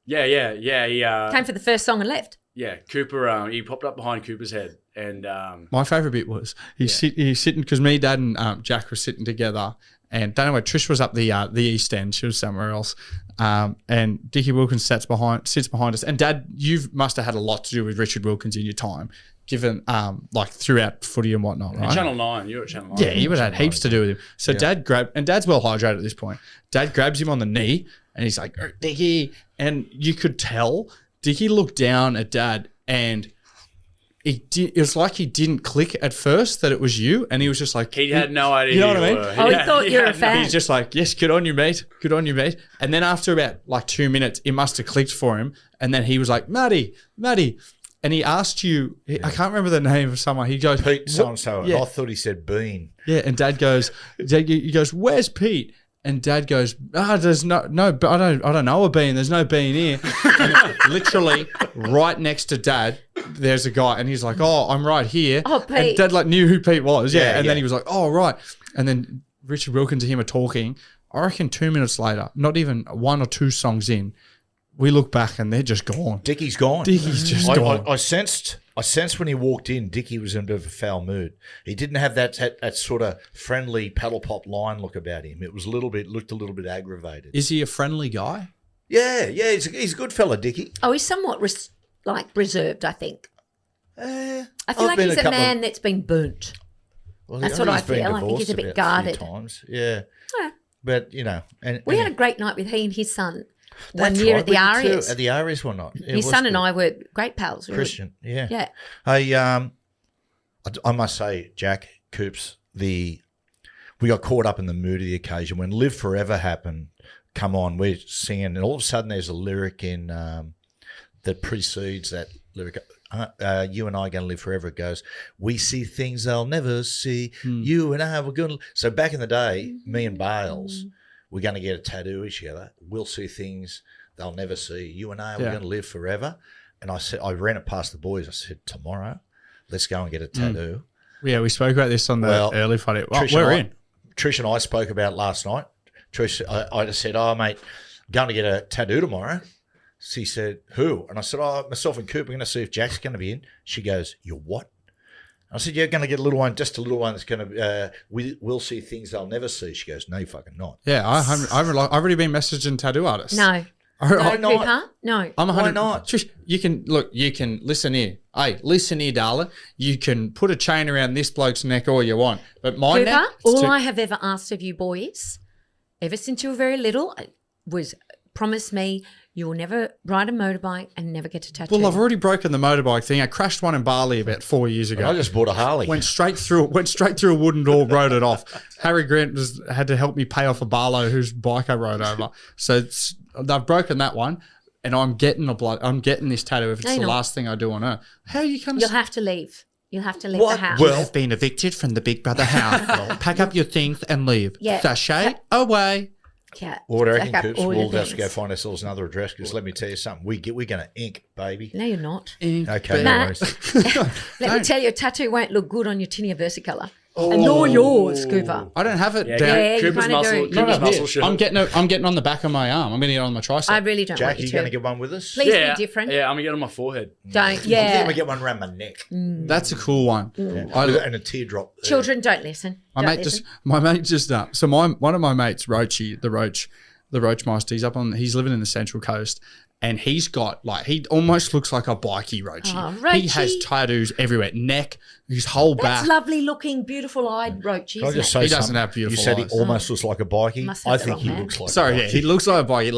Yeah. He came for the first song and left. Yeah, Cooper. He popped up behind Cooper's head, and my favourite bit was he's sitting because me, Dad, and Jack were sitting together, and don't know where Trish was up the east end. She was somewhere else, and Dickie Wilkins sits behind us. And Dad, you must have had a lot to do with Richard Wilkins in your time, given like throughout footy and whatnot, right? Channel 9, you were at Channel 9. Yeah, you would have had heaps to do with him. So Dad Dad's well hydrated at this point. Dad grabs him on the knee, and he's like, "Dickie," and you could tell Dickie looked down at Dad, and it was like he didn't click at first that it was you, and he was just like, he had no idea. You know what I mean? He thought you were a fan. He's just like, "Yes, good on you, mate. Good on you, mate." And then after about like 2 minutes, it must have clicked for him, and then he was like, Matty," and he asked you. I can't remember the name of someone. He goes, "Pete so and so." Yeah. I thought he said Bean. Yeah, and Dad goes, he goes, "Where's Pete?" And Dad goes, "There's no, but I don't know a bean. There's no bean here." And literally right next to Dad there's a guy, and he's like, "Oh, I'm right here." Oh, Pete. And Dad like knew who Pete was. Yeah, Yeah, and yeah. then he was like, "Oh, right." And then Richard Wilkins and him are talking. I reckon 2 minutes later, not even 1 or 2 songs in, we look back and they're just gone. Dickie's gone. Dickie's just gone. I sensed when he walked in, Dickie was in a bit of a foul mood. He didn't have that sort of friendly paddle pop line look about him. It was looked a little bit aggravated. Is he a friendly guy? Yeah, he's a good fella, Dickie. Oh, he's somewhat reserved, I think. I feel like been he's a a couple man that's been burnt. Well, That's what I he's been feel. I think he's a divorced bit about guarded. few times. Yeah. Yeah. But, and We had a great night with he and his son one that's year right, at the we did too, Arias. At the Arias one night. His son and I were great pals. We were- Christian, yeah. Yeah. Hey, I must say, Jack Coops, we got caught up in the mood of the occasion when "Live Forever" happened. Come on, we're singing, and all of a sudden there's a lyric in that precedes that lyric. You and I are going to live forever. It goes, we see things they'll never see. You and I were going to. So back in the day, me and Bales, we're going to get a tattoo together. We'll see things they'll never see. You and I are going to live forever. And I ran it past the boys. I said, tomorrow, let's go and get a tattoo. Yeah, we spoke about this on the early Friday. Well, Trish and I spoke about it last night. Trish, I just said, oh, mate, I'm going to get a tattoo tomorrow. She said, who? And I said, myself and Coop, we're going to see if Jack's going to be in. She goes, you're what? I said, you're going to get a little one, just a little one that's going to, we'll see things they'll never see. She goes, no, you're fucking not. Yeah, I've already been messaging tattoo artists. No. Why not? Cooper? No. I'm 100. Why not? Trish, you can listen here. Hey, listen here, darling. You can put a chain around this bloke's neck all you want. But my Cooper, neck, all I have ever asked of you boys, ever since you were very little, was promise me you will never ride a motorbike and never get a tattoo. Well, I've already broken the motorbike thing. I crashed one in Bali about 4 years ago. I just bought a Harley. Went straight through a wooden door, rode it off. Harry Grant had to help me pay off a Barlow whose bike I rode over. So they've broken that one, and I'm getting this tattoo if it's the last thing I do on earth. How are you going to? You'll have to leave. You'll have to leave What? the house. You have been evicted from the Big Brother house. Pack up your things and leave. Yeah. Sashay away. Yeah. Well, what I reckon, Pack up Coops, all we'll your have to go things. find ourselves another address because let me tell you something. We're going to ink, baby. No, you're not. Okay, no Matt, worries. let me tell you, a tattoo won't look good on your tinea versicolor. And nor yours, Cooper. I don't have it Yeah, down. Yeah, you Cooper's kinda muscle, do. Cooper's Yeah. muscle shirt. I'm getting on the back of my arm. I'm getting it on my tricep. I really don't Jack, want you you going to to. get one with us? Please Yeah, be different. Yeah, I'm gonna get it on my forehead. Don't. I'm Yeah. going to get one around my neck. That's a cool one. And a teardrop. Children, don't listen. My Don't mate listen. so one of my mates, Roachy, the Roach Master, he's living in the Central Coast, and he's got he almost looks like a bikey Roachy. Oh, He has Roachy. tattoos everywhere, neck, his whole That's back. lovely looking, beautiful eyed Roach, Can I isn't just it? say He doesn't something? have beautiful You said eyes. he almost looks like a bikie. Must have I the think wrong he man. looks like Sorry, a yeah, bikie. he looks like a bikey,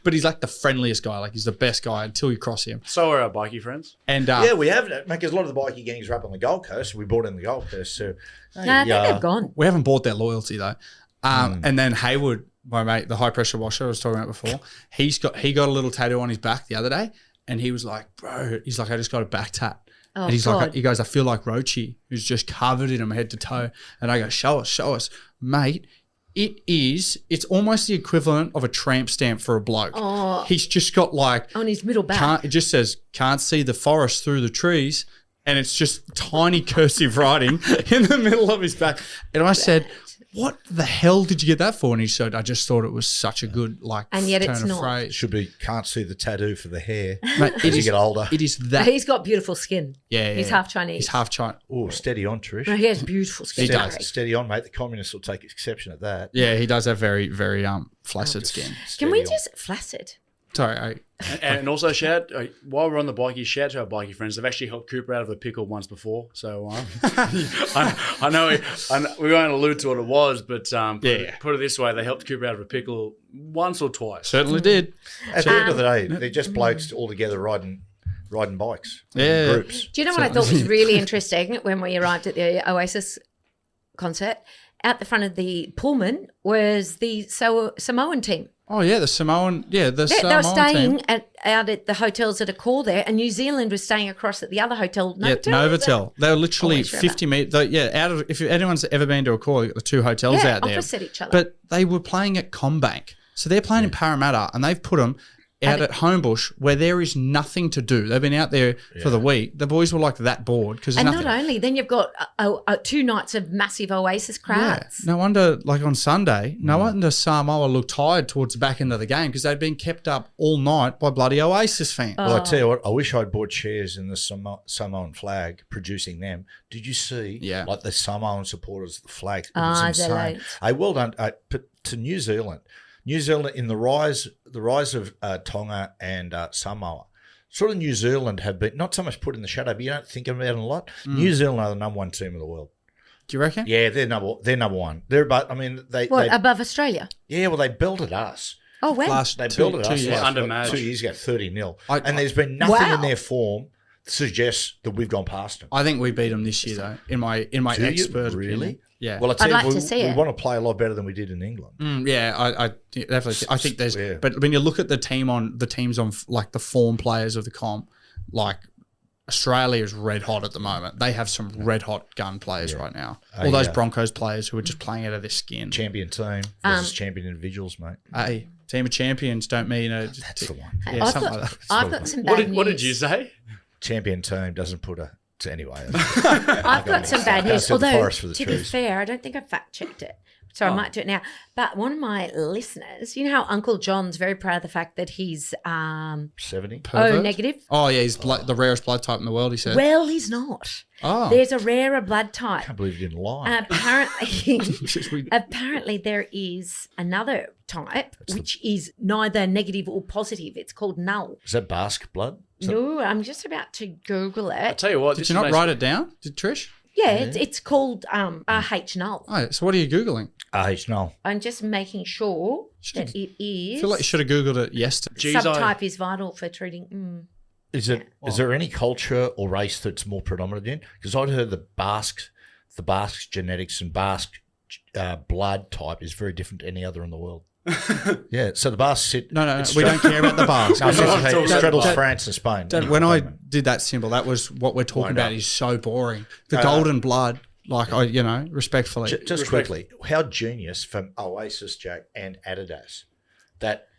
but he's like the friendliest guy. He's the best guy until you cross him. So are our bikie friends. And Yeah, we have, because a lot of the bikie gangs are up on the Gold Coast. We bought in the Gold Coast. So, No, I think they've gone. we haven't bought their loyalty though. And then Haywood, my mate, the high pressure washer I was talking about before, he got a little tattoo on his back the other day, and he was like, bro, he's like, I just got a back tat. Oh, And he's God. like, he goes, I feel like Roachy, who's just covered in him head to toe. And I go, show us, mate. It's almost the equivalent of a tramp stamp for a bloke. Oh. He's just got On his middle back. it just says, can't see the forest through the trees. And it's just tiny cursive writing in the middle of his back. And I said, what the hell did you get that for? And he said, I just thought it was such a good And yet turn it's of not. phrase. Should be, can't see the tattoo for the hair Mate, as you get older. It is that. He's got beautiful skin. Yeah, He's yeah. half Chinese. He's half Chinese. Oh, steady on, Trish. No, he has beautiful skin. He does. Steady on, mate. The communists will take exception at that. Yeah, he does have very, very flaccid skin. Can we Steady on. just flaccid? Sorry, And also shout while we're on the bikie, shout out to our bikie friends. They've actually helped Cooper out of a pickle once before. So I know we won't allude to what it was, but put it this way, they helped Cooper out of a pickle once or twice. certainly did. At the end of the day, they're just blokes all together riding bikes. Yeah. Groups. Do you know what I thought was really interesting when we arrived at the Oasis concert? Out the front of the Pullman was the Samoan team. Oh yeah, the Samoan. Yeah, the They Samoan were staying team. out at the hotels that are called there, and New Zealand was staying across at the other hotel. Yeah, Novotel. They were literally Always remember. 50 meters. Out of if anyone's ever been to a call, you've got the two hotels Yeah, out there, opposite each other. But they were playing at Combank, so they're playing in Parramatta, and they've put them out at Homebush where there is nothing to do. They've been out there for the week. The boys were like that bored because And nothing. not only, then you've got 2 nights of massive Oasis crowds. No wonder, like on Sunday, no wonder Samoa looked tired towards the back end of the game because they'd been kept up all night by bloody Oasis fans. Well, I tell you what, I wish I'd bought shares in the Samoan flag, producing them. Did you see, like the Samoan supporters, the flag? It was insane. Hey, well done to New Zealand. New Zealand in the rise of Tonga and Samoa. Sort of New Zealand have been not so much put in the shadow, but you don't think about it a lot. New Zealand are the number 1 team in the world. Do you reckon? Yeah, they're number 1. They're about. I mean, they Above Australia? Yeah, well, they belted us. Oh, wow. They belted us under match 2 years ago, 30-0. And there's been nothing in their form that suggests that we've gone past them. I think we beat them this year, though. In my expert opinion. Yeah. Well, I'd like to see it. We want to play a lot better than we did in England. I definitely. I think there's. Yeah. But when you look at the teams on like the form players of the comp, like Australia is red hot at the moment. They have some red hot gun players right now. All those Broncos players who are just playing out of their skin. Champion team versus champion individuals, mate. Hey, team of champions don't mean that's the one. Yeah, something like that. I've got some bad news. What did you say? Champion team doesn't put a. Anyway, I've got some bad news. Although, to be trees. fair, I don't think I fact checked it. So I might do it now. But one of my listeners, you know how Uncle John's very proud of the fact that he's 70. O negative? Oh, yeah, he's the rarest blood type in the world, he said. Well, he's not. Oh. There's a rarer blood type. I can't believe you didn't lie. Apparently there is another type which is neither negative or positive. It's called null. Is that Basque blood? No, I'm just about to Google I'll it. tell you what. Did you not write it down? Did Trish? Yeah, it's called RH null. Oh, so what are you Googling? RH null. I'm just making sure that it is. I feel like you should have Googled it yesterday. Subtype is vital for treating. Is there any culture or race that's more predominant in? Because I'd heard the Basque genetics and Basque blood type is very different to any other in the world. Yeah, so the Basque sit. No, we don't care about the Basque. No, it straddles France and Spain. When I did that symbol, that was what we're talking about is so boring. The golden blood, like respectfully. Just quickly, how genius from Oasis, Jack, and Adidas, that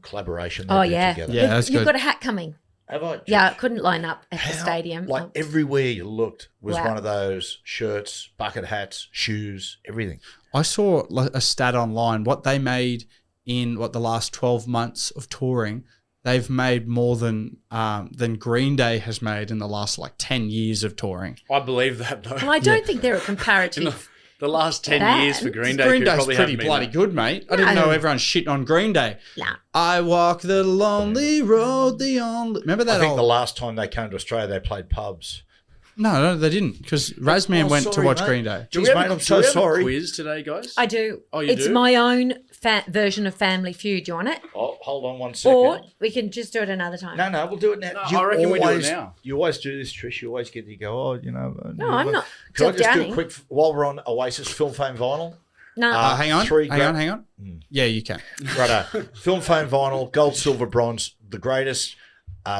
collaboration they did together. Yeah, that's You've good. got a hat coming. Have I? Yeah, I couldn't line up at the stadium. Like everywhere you looked was one of those shirts, bucket hats, shoes, everything. I saw a stat online. What they made in the last 12 months of touring, they've made more than Green Day has made in the last 10 years of touring. I believe that though. Well, I don't think they're a comparative. The last 10 years for Green Day. Green Day's probably pretty haven't bloody been good, mate. I didn't know everyone's shitting on Green Day. Nah. I walk the lonely road, the only. Remember that? I think the last time they came to Australia, they played pubs. No, they didn't because Razman went to watch mate. Green Day. Jeez, mate, I'm so sorry. A quiz today, guys? I do. Oh, you it's do? my own version of Family Feud. Do you want it? Oh, hold on 1 second. Or we can just do it another time. No, we'll do it now. No, I reckon we do it now. You always do this, Trish. You always get to go, No, I'm not. Can I just do self-downing. a quick, while we're on Oasis Film Fame Vinyl? No. Hang on. Three Hang on. Yeah, you can. Righto. Film Fame Vinyl, gold, silver, bronze, the greatest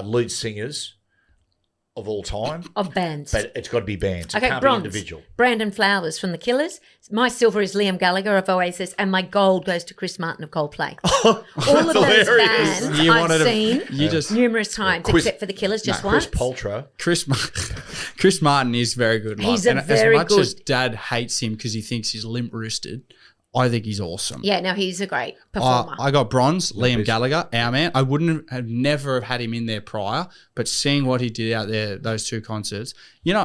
lead singers of all time. Of bands. But it's got to be bands. Okay, it can't bronze. be individual. Brandon Flowers from The Killers. My silver is Liam Gallagher of Oasis, and my gold goes to Chris Martin of Coldplay. All of those bands I've seen numerous times, except for The Killers just Chris once. Paltrow. Chris Martin is very good. He's a very as much good- as Dad hates him because he thinks he's limp-wristed, I think he's awesome. Yeah, no, he's a great performer. I got bronze, Liam Gallagher, our man. I wouldn't have never have had him in there prior, but seeing what he did out there, those two concerts,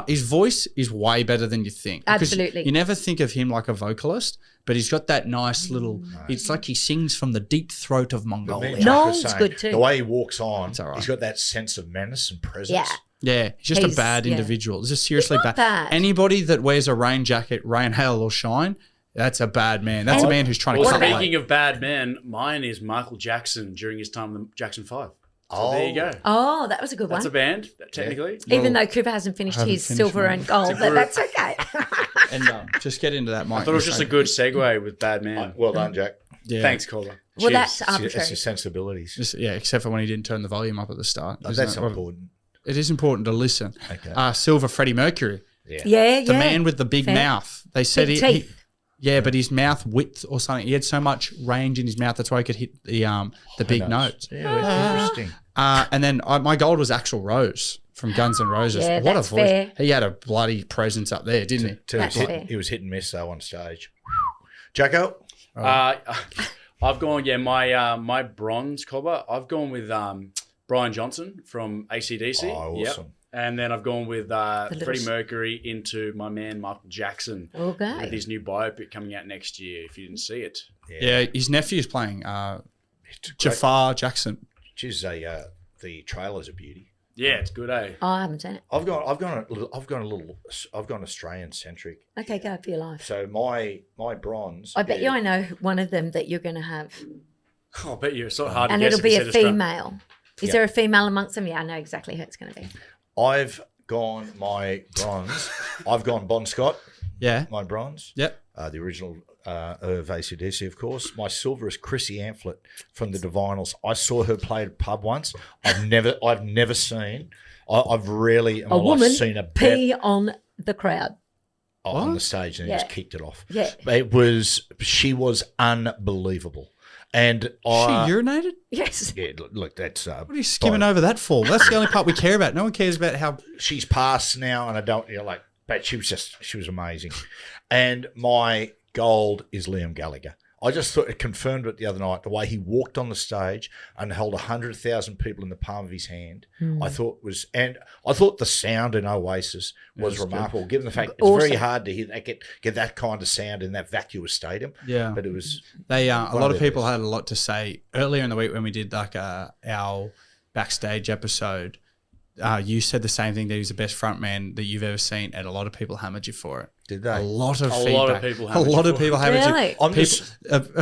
his voice is way better than you think. Because Absolutely. You never think of him like a vocalist, but he's got that nice little, it's like he sings from the deep throat of Mongolia. Noel's good too. The way he walks on, all right. he's got that sense of menace and presence. Yeah. Yeah, he's just a bad individual. He's just seriously He's not bad. Anybody that wears a rain jacket, rain, hail, or shine, that's a bad man. That's a man who's trying to Well, cut weight. speaking of bad men, mine is Michael Jackson during his time in the Jackson 5. So there you go. Oh, that was a good That's a one. band, technically. Even though Cooper hasn't finished his silver and gold, but that's okay. And just get into that, Mike. I thought it was just a good segue with bad man. Well done, Jack. Yeah. Thanks, caller. Well, Cheers. that's That's arbitrary. your sensibilities. Except for when he didn't turn the volume up at the start. That's not important. It is important to listen. Okay. Silver Freddie Mercury. Yeah. The man with the big Fair. mouth. They said Big he teeth. Yeah, but his mouth width or something. He had so much range in his mouth. That's why he could hit the big notes. Yeah, interesting. And then my gold was Axl Rose from Guns N' Roses. Yeah, what a that's voice! fair. He had a bloody presence up there, didn't he? That's fair. He was hit and miss though on stage. Jacko? I've gone, my bronze cobber, I've gone with Brian Johnson from AC/DC. Oh, Yep. awesome. And then I've gone with little Freddie Mercury into my man Michael Jackson Okay. with his new biopic coming out next year, if you didn't see it. Yeah, his nephew's playing Jafar Jackson. Geez, the trailer's a beauty. Yeah, it's good, eh? Oh, I haven't seen it. I've gone Australian centric. Okay, go for your life. So my bronze. I bet you I know one of them that you're going to have. I'll bet you it's so hard And to guess. it'll be if a you said Australia. female. Is there a female amongst them? Yeah, I know exactly who it's going to be. I've gone my bronze. I've gone Bon Scott, Yeah. my bronze. Yep. The original of AC/DC, of course. My silver is Chrissy Amphlett from the Divinals. I saw her play at a pub once. I've never seen. I've rarely in my A life woman seen a pee on the crowd. on the stage and Yeah. just kicked it off. Yeah. She was unbelievable. And She I urinated? Yes. yeah, look, that's What are you skimming over that for? That's the only part we care about. No one cares about how. she's passed now, and I don't but she was amazing. And my gold is Liam Gallagher. I just thought it confirmed it the other night, the way he walked on the stage and held 100,000 people in the palm of his hand. I thought the sound in Oasis was remarkable, given the fact it's very hard to hear that, get that kind of sound in that vacuous stadium. Yeah. But it was They a lot of their people had a lot to say earlier in the week when we did like our backstage episode. You said the same thing, that he was the best front man that you've ever seen, and a lot of people hammered you for it. did A they? lot of A feedback. lot of people hammered A lot you of for people it. hammered you. Really? I'm People, just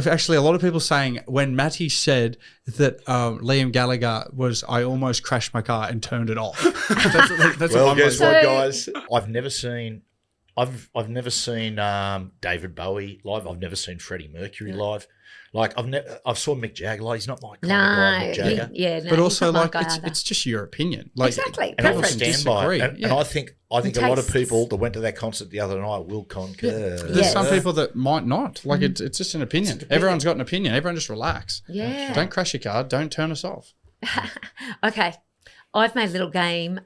actually, a lot of people saying when Matty said that Liam Gallagher was, I almost crashed my car and turned it off. That's well, what guess So- what, guys? I've never seen David Bowie live. I've never seen Freddie Mercury live. Like I've saw Mick Jagger live. He's not my kind of guy, Mick Jagger. No, But he's also, not my like, guy either. it's just your opinion. Like, Exactly. And I will Preference. stand by it. Disagree. And I think a lot of tastes. people that went to that concert the other night will concur. There's Yes. some people that might not. Like, it's just an opinion. Everyone's got an opinion. Everyone just relax. Yeah. Don't crash your car. Don't turn us off. Okay. I've made a little game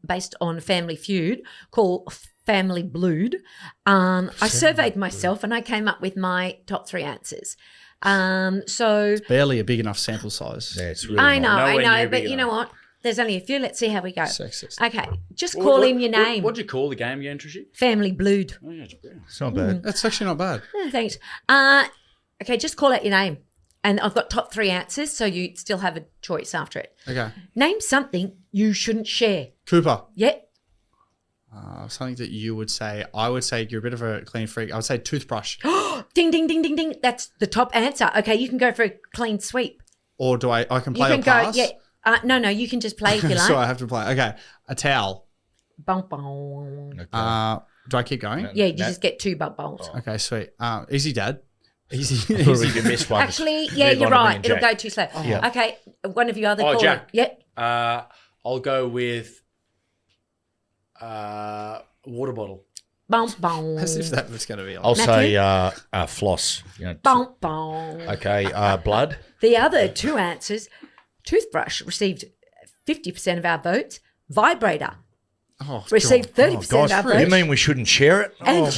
based on Family Feud called Family Blued. I surveyed myself and I came up with my top 3 answers. So Barely a big enough sample size. Yeah, it's really I not. know, Nowhere near but big you know enough. what? There's only a few. Let's see how we go. Sexist. Okay. Just call in your name. What'd you call the game again, Trishy? Family Blued. Oh, yeah, it's brilliant. It's not bad. That's actually not bad. Oh, thanks. Okay, just call out your name. And I've got top 3 answers, so you still have a choice after it. Okay. Name something you shouldn't share. Cooper. Yeah. Something that you would say. I would say you're a bit of a clean freak. I would say toothbrush. Ding, ding, ding, ding, ding. That's the top answer. Okay, you can go for a clean sweep. Or do I can You play can or pass? go, yeah. No, you can just play if you like. So I have to play. Okay. A towel. Bum, bum. Okay. Do I keep going? Yeah, you No. just get 2 bum bowls. Okay, sweet. Easy, Dad. Easy. I thought easy. you missed one. Actually, yeah, Move you're on to me right. and It'll Jack. go too slow. Yeah. Okay, one of you other Oh, call. Jack. Yep. I'll go with water bottle. Bum, bum. As if that was going to be I'll Matthew? say floss. You know, Bum, bum. okay, blood. The other 2 answers, toothbrush received 50% of our votes. Vibrator Oh, received God. 30% Guys, of our you votes. mean we shouldn't share it? And Oh, damn.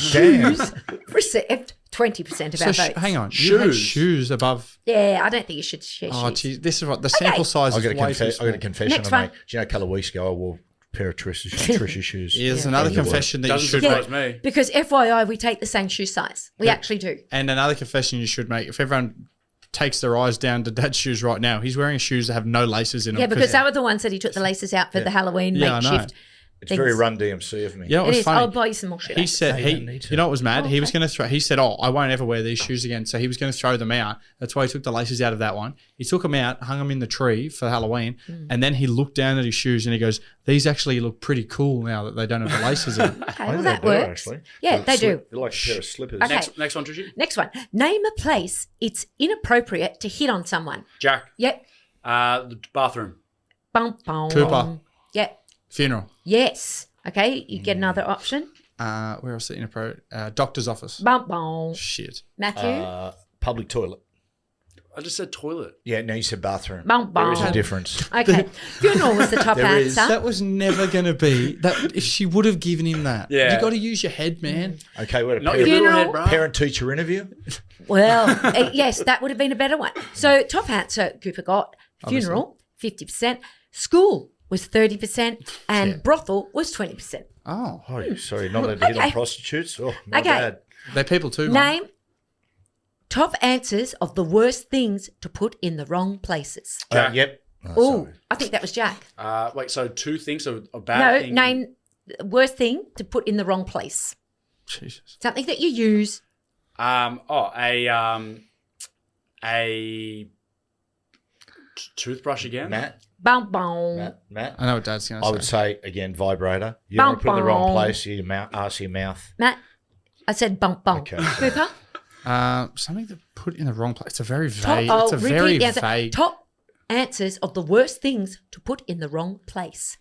shoes received 20% of So our votes. hang on. You had Shoes. shoes above. Yeah, I don't think you should share Oh, shoes. geez. This is what the sample size I is got way too a small. confession Next to make. one. Do you know, a couple of weeks ago I wore a pair of Trish's shoes. Yeah, there's Yeah. another Yeah. confession that you Doesn't should surprise make. me. Because FYI, we take the same shoe size. We actually do. And another confession you should make. If everyone takes their eyes down to Dad's shoes right now, he's wearing shoes that have no laces in them. Yeah, because that were the ones that he took the laces out for the Halloween Yeah, I know. makeshift. It's very Run DMC of me. You know what It was is. funny? I'll buy you some more shit. He said I he, don't need to. you know what was mad? He was going to throw. He said, "Oh, I won't ever wear these shoes again." So he was going to throw them out. That's why he took the laces out of that one. He took them out, hung them in the tree for Halloween, and then he looked down at his shoes and he goes, "These actually look pretty cool now that they don't have the laces in them." Okay, I well, think that they do, works. actually. Yeah, they do. They're like a pair of slippers. Okay. Next one, Trishy. Next one. Name a place it's inappropriate to hit on someone. Jack. Yep. The bathroom. Bum, bum. Cooper. Yep. Funeral. Yes. Okay, you get another option. Where else? The inappropriate doctor's office. Bum, bum. Shit. Matthew? Public toilet. I just said toilet. Yeah, no, you said bathroom. Bum, There is a bum. difference. Okay. Funeral was the top There is. answer. That was never going to be that. If she would have given him that, Yeah. you got to use your head, man. Okay, what a Not your parent, little Funeral. head, bro. parent-teacher interview. Well, yes, that would have been a better one. So top answer, Cooper got funeral, 50%. School was 30%. And Yeah. brothel was 20%. Oh, Oh, sorry, not allowed to hit on Okay. prostitutes. Oh, my Okay. bad. they're people too. man. Name top answers of the worst things to put in the wrong places. Jack. Yep. Oh, I think that was Jack. Wait, so two things. So a bad No, thing. name the worst thing to put in the wrong place. Jesus. Something that you use. A toothbrush again. Matt, Bum, bum. Matt. I know what Dad's going to I say. would say, again, vibrator. You don't want to put it in the wrong Bum, bum. place, your mouth, arse your mouth. Matt, I said bum, bum. Okay. Cooper? Something to put in the wrong place. It's a very Top, vague. It's a repeat very the answer. vague. Top answers of the worst things to put in the wrong place.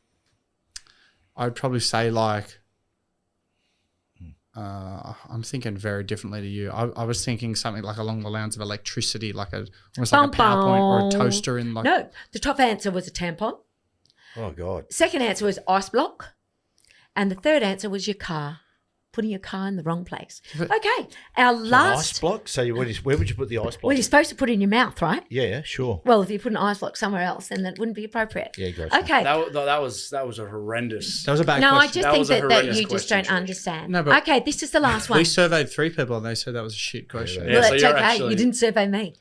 I'd probably say like. I'm thinking very differently to you. I was thinking something like along the lines of electricity, like almost like a Bum, PowerPoint or a bum. toaster in like. No, the top answer was a tampon. Oh, God. Second answer was ice block. And the third answer was your car. Putting your car in the wrong place. But- Okay, our An ice last. block? So where would you put the ice block? Well, you're supposed to put it in your mouth, right? Yeah, sure. Well, if you put an ice block somewhere else, then that wouldn't be appropriate. Yeah, gotcha. Okay. That was a horrendous. That was a bad No, I question. just That think was a that horrendous you just question, don't George. understand. No, but- Okay, this is the last one. We surveyed 3 people and they said that was a shit question. Yeah, Well, so that's you're okay. actually- You didn't survey me.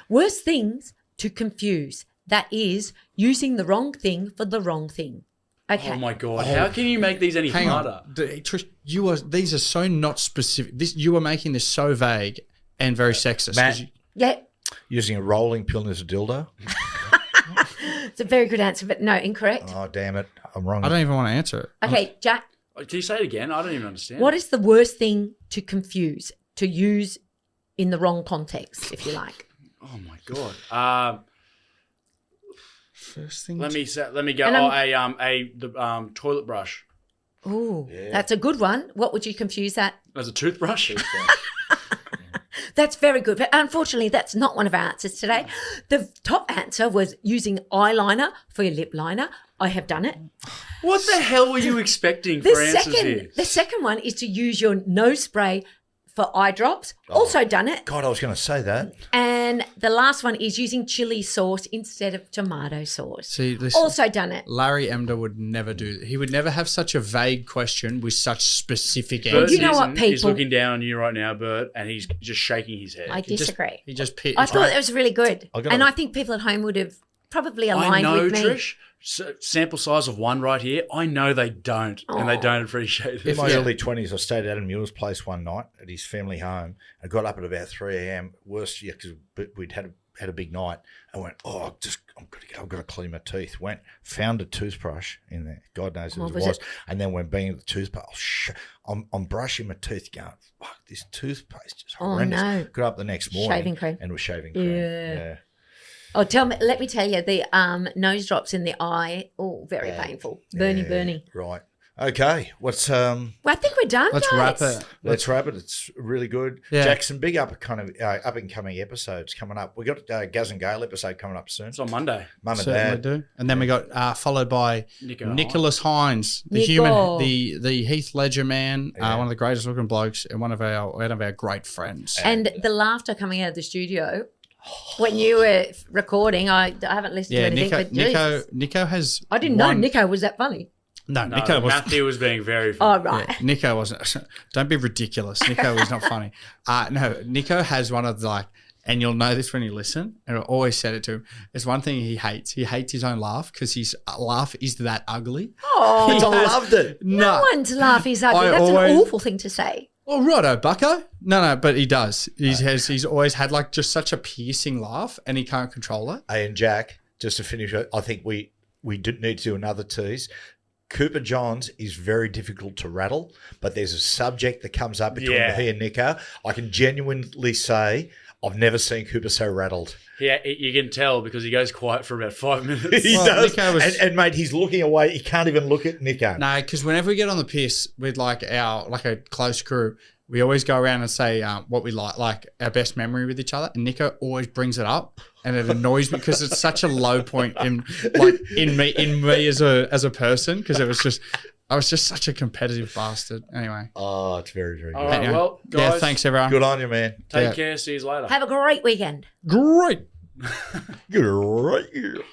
Worst things to confuse. That is using the wrong thing for the wrong thing. Okay. Oh my god! How can you make these any Hang harder? on. Trish, these are so not specific. You are making this so vague and very sexist. 'cause Matt. you- Yeah, Using a rolling pin as a dildo? it's a very good answer, but no, incorrect. Oh, damn it. I'm wrong. I don't even want to answer it. Okay, Jack, Can you say it again? I don't even understand. what is the worst thing to confuse, to use in the wrong context, if you like? Oh my god. First thing. Let me go. And The toilet brush Oh, Yeah. that's a good one. What would you confuse that? as a toothbrush. That's very good. But unfortunately, that's not one of our answers today. The top answer was using eyeliner for your lip liner. I have done it. What the hell were you expecting The for answers here? second one is to use your nose spray for eye drops. Also done it. God, I was going to say that. And the last one is using chili sauce instead of tomato sauce. See, listen, Also done it. Larry Emder would never do that. He would never have such a vague question with such specific Bert answers. You know what, He's people- looking down on you right now, Bert, and he's just shaking his head. I disagree. He just pit. I thought that was really good. I gotta- And I think people at home would have probably I aligned know, with me. Trish. Sample size of one right here. I know they don't, and they don't appreciate In it. my Yeah. early 20s, I stayed at Adam Muir's place one night at his family home. I got up at about 3 a.m. Worst, yeah, because we'd had a big night. I went, I'm going to go. I've got to clean my teeth. Went, found a toothbrush in there. God knows What it was was. it? And then when being at the toothbrush, I'm brushing my teeth going, fuck, this toothpaste is Oh, horrendous. no. Got up the next morning. Shaving cream. And was shaving cream. Yeah. Yeah. Oh, let me tell you, the nose drops in the eye, very painful. Burny. Right. Okay. What's Well, I think we're done, Let's guys. wrap it. Let's wrap it. It's really good. Yeah. Jackson, big up and coming episodes coming up. We got Gaz and Gale episode coming up soon. It's on Monday. Mum and Certainly Dad. do. And then we got followed by Nico Nicholas Hines, the Nico. human, the Heath Ledger man, Yeah. one of the greatest looking blokes, and one of our great friends. And the laughter coming out of the studio when you were recording, I haven't listened to Yeah, anything, but Jesus. Nico has. I didn't know one- Nico was that funny. No, No, Nico was. Matthew was being very Oh, funny. right. Yeah, Nico wasn't. Don't be ridiculous. Nico was not funny. No, Nico has one of the and you'll know this when you listen, and I always said it to him. There's one thing he hates. He hates his own laugh because his laugh is that ugly. Oh, I loved it. no one's laugh is ugly. I That's always- an awful thing to say. Oh, righto, bucko. No, but he does. He's always had just such a piercing laugh, and he can't control it. Hey, and Jack, just to finish it, I think we do need to do another tease. Cooper Johns is very difficult to rattle, but there's a subject that comes up between Yeah. he and Nico. I can genuinely say I've never seen Cooper so rattled. Yeah, you can tell because he goes quiet for about 5 minutes. He Well, does. Nico was- And mate, he's looking away. He can't even look at Nico. No, because whenever we get on the piss with like a close crew, we always go around and say what we like our best memory with each other. And Nico always brings it up, and it annoys me because it's such a low point in me as a person, because I was just such a competitive bastard. Anyway, Oh, it's very, very good. All right, Anyway. well, yeah, guys, thanks everyone. Good on you, man. take Yeah. care. See you later. Have a great weekend. Great. Good. Right.